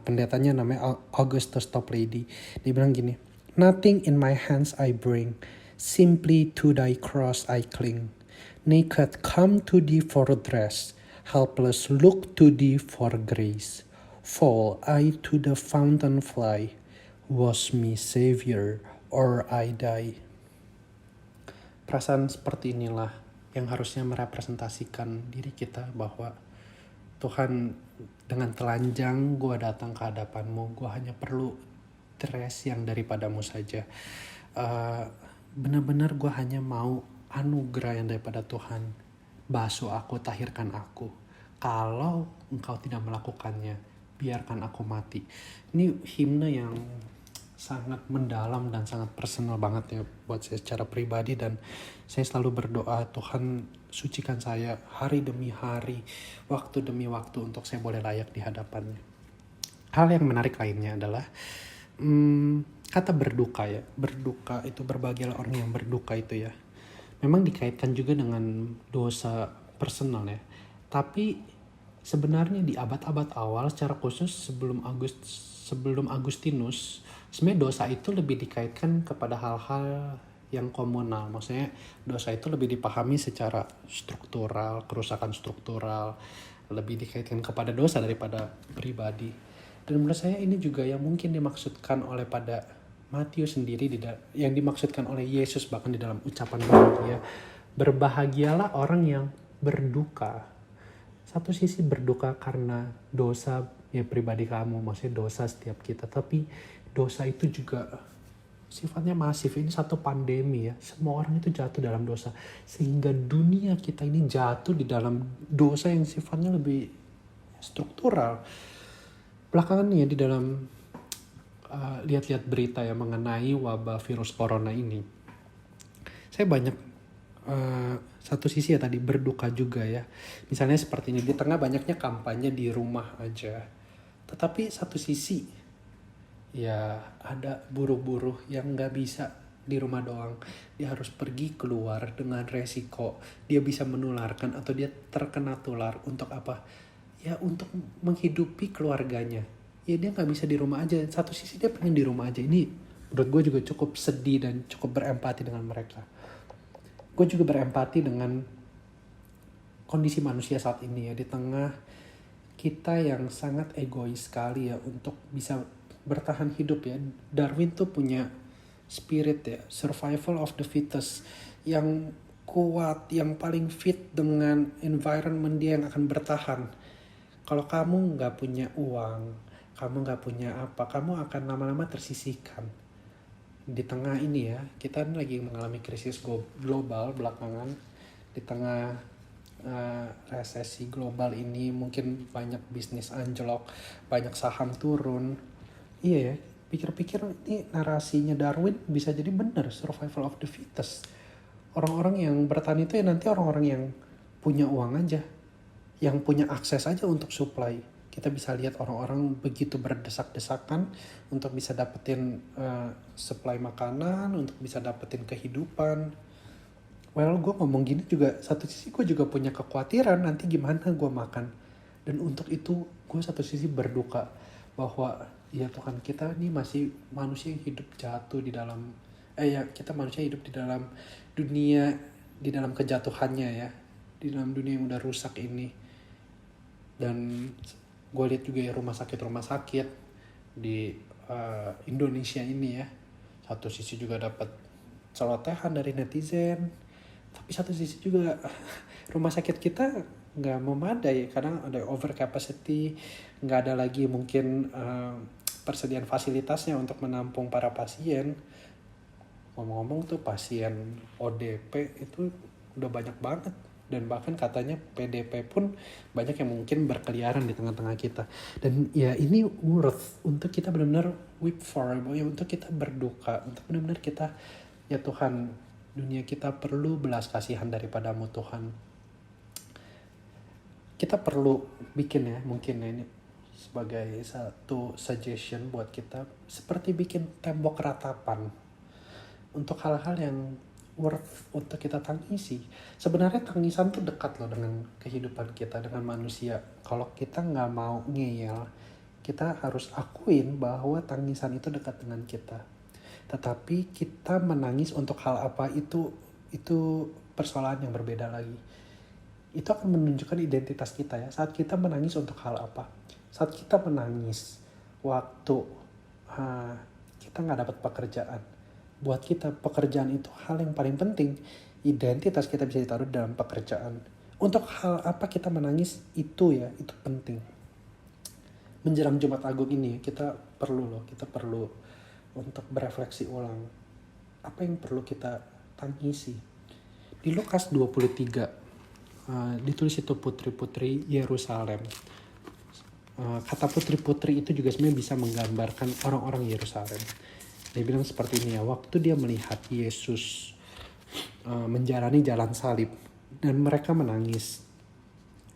Pendetanya namanya Augustus Toplady. Dia bilang gini, "Nothing in my hands I bring, simply to thy cross I cling. Naked come to thee for dress, helpless look to thee for grace. Fall I to the fountain fly, wash me Savior or I die." Perasaan seperti inilah yang harusnya merepresentasikan diri kita, bahwa Tuhan, dengan telanjang gue datang ke hadapanmu, gue hanya perlu dress yang daripadamu saja. Benar-benar gue hanya mau anugerah yang daripada Tuhan. Basuh aku, tahirkan aku. Kalau engkau tidak melakukannya, biarkan aku mati. Ini himne yang sangat mendalam dan sangat personal banget ya buat saya secara pribadi, dan saya selalu berdoa, Tuhan sucikan saya hari demi hari, waktu demi waktu, untuk saya boleh layak di hadapannya. Hal yang menarik lainnya adalah kata berduka ya. Berduka itu, berbahagialah orang yang berduka itu ya, memang dikaitkan juga dengan dosa personal ya. Tapi sebenarnya di abad-abad awal, secara khusus sebelum Agustinus, sebenarnya dosa itu lebih dikaitkan kepada hal-hal yang komunal. Maksudnya dosa itu lebih dipahami secara struktural, kerusakan struktural, lebih dikaitkan kepada dosa daripada pribadi. Dan menurut saya ini juga yang mungkin dimaksudkan oleh pada Matius sendiri, yang dimaksudkan oleh Yesus bahkan di dalam ucapan bahagia. Berbahagialah orang yang berduka. Satu sisi berduka karena dosa ya pribadi kamu, maksudnya dosa setiap kita. Tapi dosa itu juga sifatnya masif. Ini satu pandemi ya. Semua orang itu jatuh dalam dosa. Sehingga dunia kita ini jatuh di dalam dosa yang sifatnya lebih struktural. Belakangan nih ya, di dalam lihat-lihat berita ya mengenai wabah virus corona ini, saya banyak satu sisi ya tadi berduka juga ya. Misalnya seperti ini, di tengah banyaknya kampanye di rumah aja, tetapi satu sisi ya ada buruh-buruh yang nggak bisa di rumah doang, dia harus pergi keluar dengan resiko dia bisa menularkan atau dia terkena tular. Untuk apa? Ya untuk menghidupi keluarganya. Ya dia nggak bisa di rumah aja. Satu sisi dia pengen di rumah aja. Ini menurut gue juga cukup sedih dan cukup berempati dengan mereka. Gue juga berempati dengan kondisi manusia saat ini ya, di tengah kita yang sangat egois sekali ya untuk bisa bertahan hidup ya. Darwin tuh punya spirit ya, survival of the fittest, yang kuat, yang paling fit dengan environment dia yang akan bertahan. Kalau kamu nggak punya uang, kamu nggak punya apa, kamu akan lama-lama tersisihkan. Di tengah ini ya, kita lagi mengalami krisis global belakangan. Di tengah resesi global ini, mungkin banyak bisnis anjlok, banyak saham turun. Iya ya, pikir-pikir ini narasinya Darwin bisa jadi benar, survival of the fittest. Orang-orang yang bertahan itu ya nanti orang-orang yang punya uang aja, yang punya akses aja untuk supply. Kita bisa lihat orang-orang begitu berdesak-desakan untuk bisa dapetin supply makanan, untuk bisa dapetin kehidupan. Well, gue ngomong gini juga, satu sisi gue juga punya kekhawatiran nanti gimana gue makan. Dan untuk itu gue satu sisi berduka bahwa ya Tuhan, kita ini masih manusia yang hidup jatuh di dalam, kita manusia hidup di dalam dunia, di dalam kejatuhannya ya, di dalam dunia yang udah rusak ini. Dan gue lihat juga ya rumah sakit di Indonesia ini ya, satu sisi juga dapat celotehan dari netizen, tapi satu sisi juga rumah sakit kita nggak memadai, kadang ada over capacity, nggak ada lagi mungkin persediaan fasilitasnya untuk menampung para pasien. Ngomong-ngomong tuh pasien ODP itu udah banyak banget. Dan bahkan katanya PDP pun banyak yang mungkin berkeliaran di tengah-tengah kita. Dan ya ini worth untuk kita benar-benar weep for, ya untuk kita berduka, untuk benar-benar kita, ya Tuhan, dunia kita perlu belas kasihan daripadamu Tuhan. Kita perlu bikin ya, mungkin ya, ini sebagai satu suggestion buat kita, seperti bikin tembok ratapan untuk hal-hal yang worth untuk kita tangisi. Sebenarnya tangisan tuh dekat loh dengan kehidupan kita, dengan manusia. Kalau kita nggak mau ngeyel, kita harus akuin bahwa tangisan itu dekat dengan kita. Tetapi kita menangis untuk hal apa itu persoalan yang berbeda lagi. Itu akan menunjukkan identitas kita ya. Saat kita menangis untuk hal apa? Saat kita menangis waktu kita nggak dapat pekerjaan. Buat kita pekerjaan itu hal yang paling penting. Identitas kita bisa ditaruh dalam pekerjaan. Untuk hal apa kita menangis itu penting. Menjelang Jumat Agung ini kita perlu untuk berefleksi ulang. Apa yang perlu kita tangisi? Di Lukas 23 ditulis itu putri-putri Yerusalem. Kata putri-putri itu juga sebenarnya bisa menggambarkan orang-orang Yerusalem. Dia bilang seperti ini ya, waktu dia melihat Yesus menjalani jalan salib dan mereka menangis.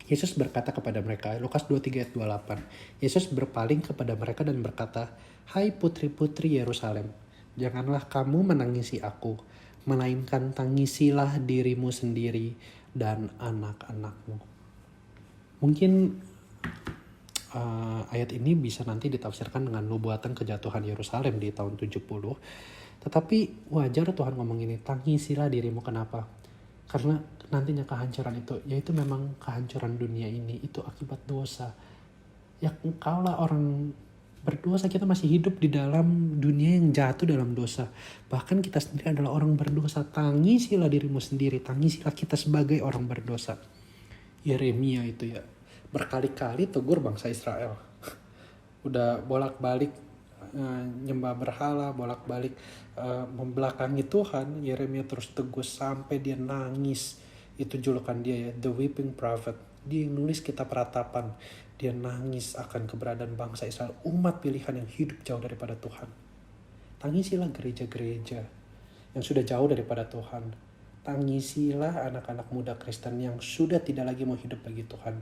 Yesus berkata kepada mereka, Lukas 23 ayat 28. Yesus berpaling kepada mereka dan berkata, "Hai putri-putri Yerusalem, janganlah kamu menangisi aku, melainkan tangisilah dirimu sendiri dan anak-anakmu." Mungkin ayat ini bisa nanti ditafsirkan dengan nubuatan kejatuhan Yerusalem di tahun 70. Tetapi wajar Tuhan ngomong ini, tangisilah dirimu. Kenapa? Karena nantinya kehancuran itu, yaitu memang kehancuran dunia ini, itu akibat dosa. Ya kaulah orang berdosa, kita masih hidup di dalam dunia yang jatuh dalam dosa. Bahkan kita sendiri adalah orang berdosa. Tangisilah dirimu sendiri, tangisilah kita sebagai orang berdosa. Yeremia itu ya berkali-kali tegur bangsa Israel. Udah bolak-balik nyembah berhala, bolak-balik membelakangi Tuhan. Yeremia terus tegur sampai dia nangis. Itu julukan dia ya, The Weeping Prophet. Dia yang nulis kitab ratapan. Dia nangis akan keberadaan bangsa Israel, umat pilihan yang hidup jauh daripada Tuhan. Tangisilah gereja-gereja yang sudah jauh daripada Tuhan. Tangisilah anak-anak muda Kristen yang sudah tidak lagi mau hidup bagi Tuhan.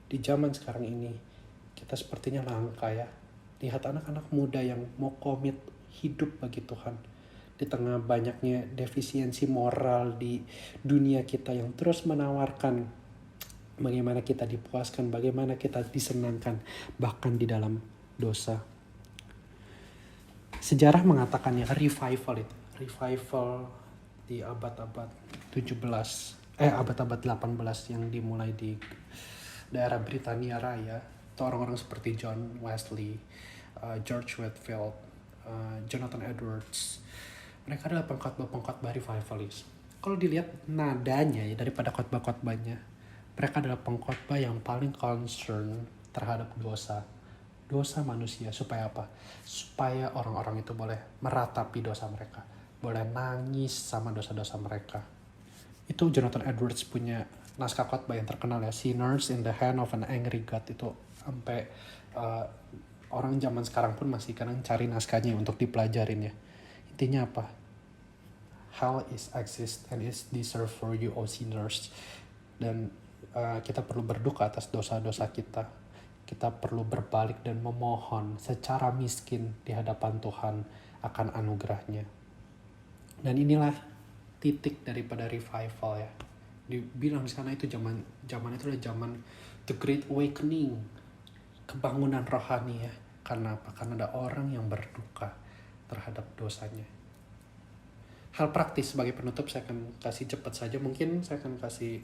Di zaman sekarang ini, kita sepertinya langka ya. Lihat anak-anak muda yang mau komit hidup bagi Tuhan. Di tengah banyaknya defisiensi moral di dunia kita yang terus menawarkan bagaimana kita dipuaskan, bagaimana kita disenangkan, bahkan di dalam dosa. Sejarah mengatakan ya, revival di abad-abad 17, abad-abad 18 yang dimulai di daerah Britania Raya. Itu orang-orang seperti John Wesley, George Whitefield, Jonathan Edwards. Mereka adalah pengkhotbah revivalis. Kalau dilihat nadanya ya daripada khotbah-khotbahnya, mereka adalah pengkhotbah yang paling concern terhadap dosa manusia. Supaya apa? Supaya orang-orang itu boleh meratapi dosa mereka, boleh nangis sama dosa-dosa mereka. Itu Jonathan Edwards punya naskah khotbah yang terkenal ya, Sinners in the Hand of an Angry God. Itu sampai orang zaman sekarang pun masih kadang cari naskahnya untuk dipelajarin ya. Intinya apa? Hell is exist and is deserved for you, O sinners. Dan kita perlu berduka atas dosa-dosa kita. Kita perlu berbalik dan memohon secara miskin di hadapan Tuhan akan anugerahnya. Dan inilah titik daripada revival ya. Dibilang di sana itu zaman itu adalah zaman the Great Awakening, kebangunan rohani ya. Karena apa? Karena ada orang yang berduka terhadap dosanya. Hal praktis sebagai penutup saya akan kasih cepat saja. Mungkin saya akan kasih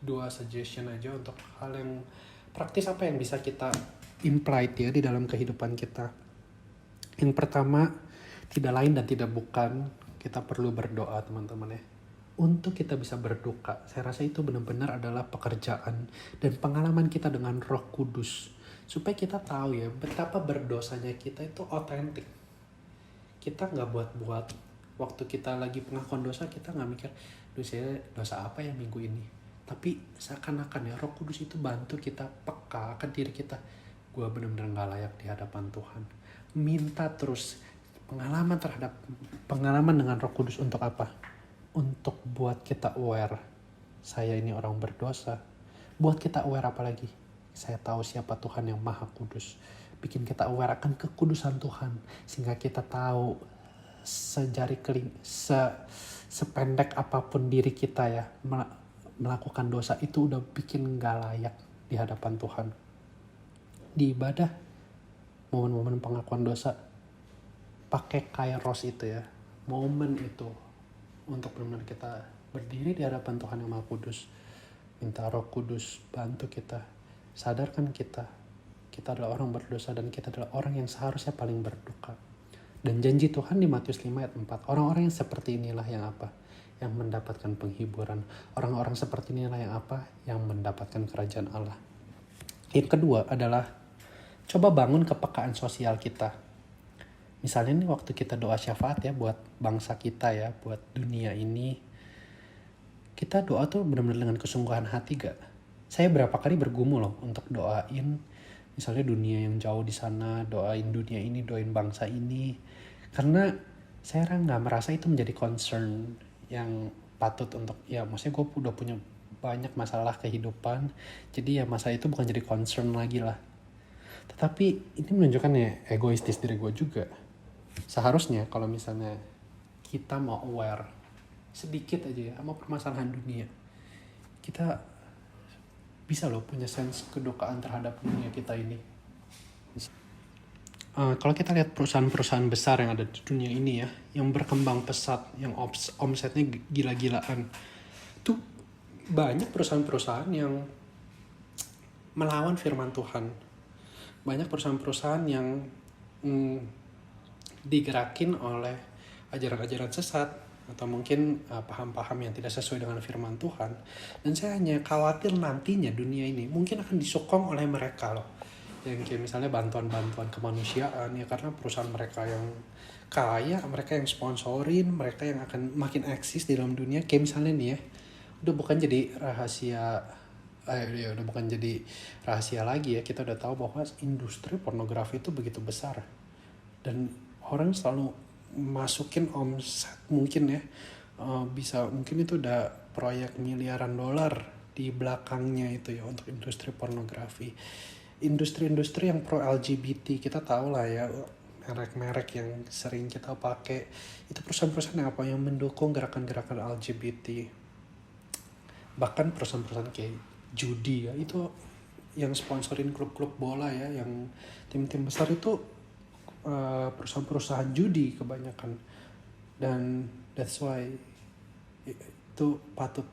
2 suggestion aja untuk hal yang praktis apa yang bisa kita imply ya di dalam kehidupan kita. Yang pertama, tidak lain dan tidak bukan, kita perlu berdoa teman-teman ya. Untuk kita bisa berduka, saya rasa itu benar-benar adalah pekerjaan dan pengalaman kita dengan Roh Kudus. Supaya kita tahu ya betapa berdosanya kita itu otentik. Kita nggak buat-buat. Waktu kita lagi pengakuan dosa, kita nggak mikir, dosa apa ya minggu ini. Tapi seakan-akan ya Roh Kudus itu bantu kita peka akan diri kita. Gue benar-benar gak layak di hadapan Tuhan. Minta terus pengalaman dengan Roh Kudus untuk apa? Untuk buat kita aware. Saya ini orang berdosa. Buat kita aware apa lagi? Saya tahu siapa Tuhan yang Maha Kudus. Bikin kita aware akan kekudusan Tuhan. Sehingga kita tahu sejari keling, sependek apapun diri kita ya melakukan dosa itu udah bikin gak layak di hadapan Tuhan. Di ibadah, momen-momen pengakuan dosa, pakai kairos itu ya, momen itu untuk benar-benar kita berdiri di hadapan Tuhan yang Maha Kudus, minta Roh Kudus bantu kita, sadarkan kita adalah orang berdosa dan kita adalah orang yang seharusnya paling berduka. Dan janji Tuhan di Matius 5 ayat 4, orang-orang yang seperti inilah yang apa? Yang mendapatkan penghiburan. Orang-orang seperti inilah yang apa? Yang mendapatkan kerajaan Allah. Yang kedua adalah coba bangun kepekaan sosial kita. Misalnya nih waktu kita doa syafaat ya buat bangsa kita ya, buat dunia ini. Kita doa tuh benar-benar dengan kesungguhan hati gak? Saya berapa kali bergumul loh untuk doain misalnya dunia yang jauh di sana, doain dunia ini, doain bangsa ini. Karena saya nggak merasa itu menjadi concern yang patut untuk, ya maksudnya gue udah punya banyak masalah kehidupan. Jadi ya masalah itu bukan jadi concern lagi lah. Tetapi ini menunjukkan ya egoistis diri gue juga. Seharusnya kalau misalnya kita mau aware sedikit aja ya sama permasalahan dunia, kita bisa loh punya sense kedukaan terhadap dunia kita ini. Kalau kita lihat perusahaan-perusahaan besar yang ada di dunia ini ya, yang berkembang pesat, yang omsetnya gila-gilaan, tuh banyak perusahaan-perusahaan yang melawan firman Tuhan. Banyak perusahaan-perusahaan yang digerakin oleh ajaran-ajaran sesat, atau mungkin paham-paham yang tidak sesuai dengan firman Tuhan. Dan saya hanya khawatir nantinya dunia ini mungkin akan disokong oleh mereka loh. Yang kayak misalnya bantuan-bantuan kemanusiaan ya, karena perusahaan mereka yang kaya, mereka yang sponsorin, mereka yang akan makin eksis di dalam dunia. Kayak misalnya nih ya, udah bukan jadi rahasia lagi ya, kita udah tahu bahwa industri pornografi itu begitu besar. Dan orang selalu masukin omset mungkin ya, mungkin itu udah proyek miliaran dolar di belakangnya itu ya untuk industri pornografi. Industri-industri yang pro LGBT kita tahu lah ya, merek-merek yang sering kita pakai itu perusahaan-perusahaan yang apa, yang mendukung gerakan-gerakan LGBT. Bahkan perusahaan-perusahaan kayak judi ya, itu yang sponsorin klub-klub bola ya, yang tim-tim besar itu perusahaan-perusahaan judi kebanyakan. Dan that's why itu patut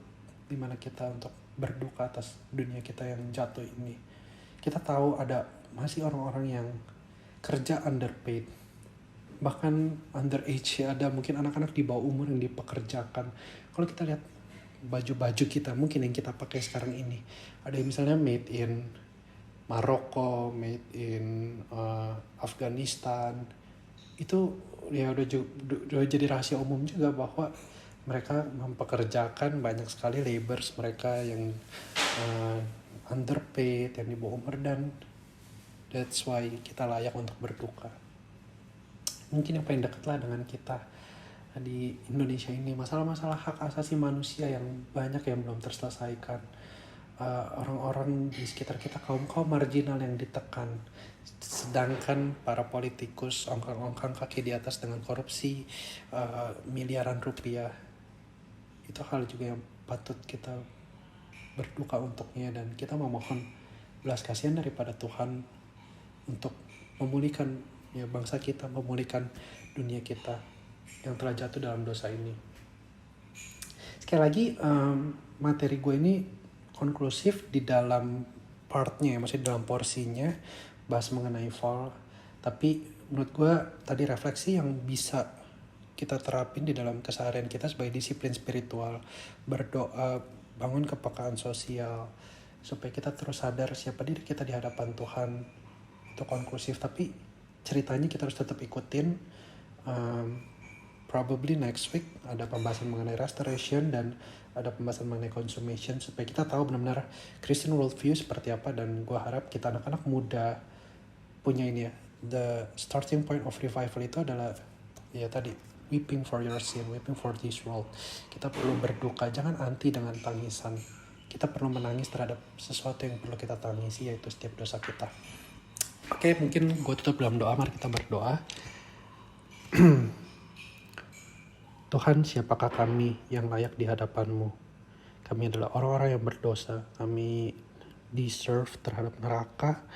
dimana kita untuk berduka atas dunia kita yang jatuh ini. Kita tahu ada masih orang-orang yang kerja underpaid, bahkan underage ya, ada mungkin anak-anak di bawah umur yang dipekerjakan. Kalau kita lihat baju-baju kita mungkin yang kita pakai sekarang ini, ada yang misalnya made in Maroko, made in Afghanistan, itu ya udah jadi rahasia umum juga bahwa mereka mempekerjakan banyak sekali laborers mereka yang underpaid, yang di bawah umur, dan that's why kita layak untuk berduka. Mungkin yang paling dekat lah dengan kita di Indonesia ini, masalah-masalah hak asasi manusia yang banyak yang belum terselesaikan. Orang-orang di sekitar kita, kaum marginal yang ditekan, sedangkan para politikus ongkang-ongkang kaki di atas dengan korupsi miliaran rupiah. Itu hal juga yang patut kita berduka untuknya, dan kita memohon belas kasihan daripada Tuhan untuk memulihkan ya bangsa kita, memulihkan dunia kita yang telah jatuh dalam dosa ini. Sekali lagi, materi gue ini konklusif di dalam partnya, maksudnya dalam porsinya bahas mengenai fall, tapi menurut gue tadi refleksi yang bisa kita terapin di dalam keseharian kita sebagai disiplin spiritual, berdoa, bangun kepekaan sosial, supaya kita terus sadar siapa diri kita di hadapan Tuhan. Itu konklusif, tapi ceritanya kita harus tetap ikutin. Probably next week ada pembahasan mengenai restoration dan ada pembahasan mengenai consummation, supaya kita tahu benar-benar Christian worldview seperti apa. Dan gue harap kita anak-anak muda punya ini ya, the starting point of revival itu adalah ya tadi, weeping for your sin, weeping for this world. Kita perlu berduka, jangan anti dengan tangisan. Kita perlu menangis terhadap sesuatu yang perlu kita tangisi, yaitu setiap dosa kita. Oke, mungkin gue tutup dalam doa. Mari kita berdoa. Tuhan, siapakah kami yang layak di hadapan-Mu? Kami adalah orang-orang yang berdosa. Kami deserve terhadap neraka.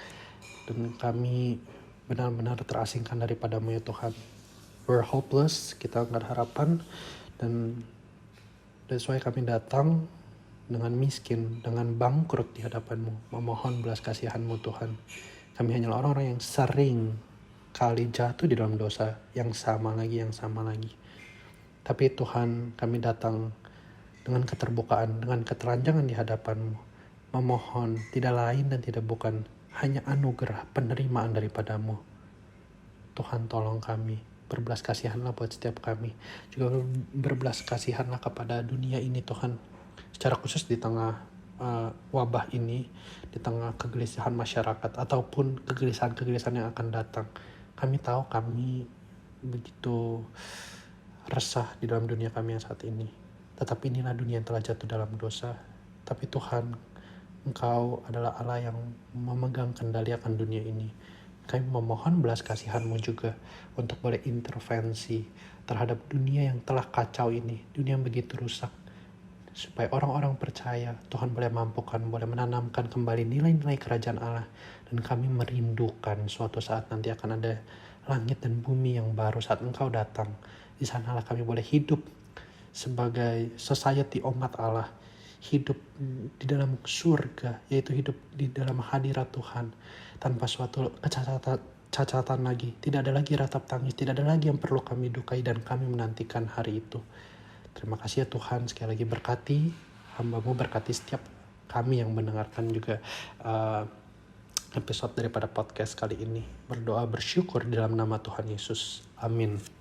Dan kami benar-benar terasingkan daripada-Mu ya Tuhan. We're hopeless, kita nggak ada harapan. Dan that's why kami datang dengan miskin, dengan bangkrut di hadapan-Mu. Memohon belas kasihan-Mu Tuhan. Kami hanyalah orang-orang yang sering kali jatuh di dalam dosa. Yang sama lagi. Tapi Tuhan, kami datang dengan keterbukaan, dengan keteranjangan di hadapan-Mu. Memohon tidak lain dan tidak bukan, hanya anugerah penerimaan daripada-Mu. Tuhan tolong kami, berbelas kasihanlah buat setiap kami. Juga berbelas kasihanlah kepada dunia ini Tuhan. Secara khusus di tengah wabah ini, di tengah kegelisahan masyarakat, ataupun kegelisahan-kegelisahan yang akan datang. Kami tahu kami begitu resah di dalam dunia kami yang saat ini. Tetapi inilah dunia yang telah jatuh dalam dosa. Tapi Tuhan, Engkau adalah Allah yang memegang kendali akan dunia ini. Kami memohon belas kasihan-Mu juga untuk boleh intervensi terhadap dunia yang telah kacau ini. Dunia yang begitu rusak. Supaya orang-orang percaya Tuhan boleh mampukan, boleh menanamkan kembali nilai-nilai kerajaan Allah. Dan kami merindukan suatu saat nanti akan ada langit dan bumi yang baru saat Engkau datang. Di sanalah kami boleh hidup sebagai society umat Allah. Hidup di dalam surga, yaitu hidup di dalam hadirat Tuhan. Tanpa suatu kecacatan lagi. Tidak ada lagi ratap tangis, tidak ada lagi yang perlu kami dukai dan kami menantikan hari itu. Terima kasih ya Tuhan, sekali lagi berkati hamba-Mu, berkati setiap kami yang mendengarkan juga episode daripada podcast kali ini. Berdoa bersyukur dalam nama Tuhan Yesus. Amin.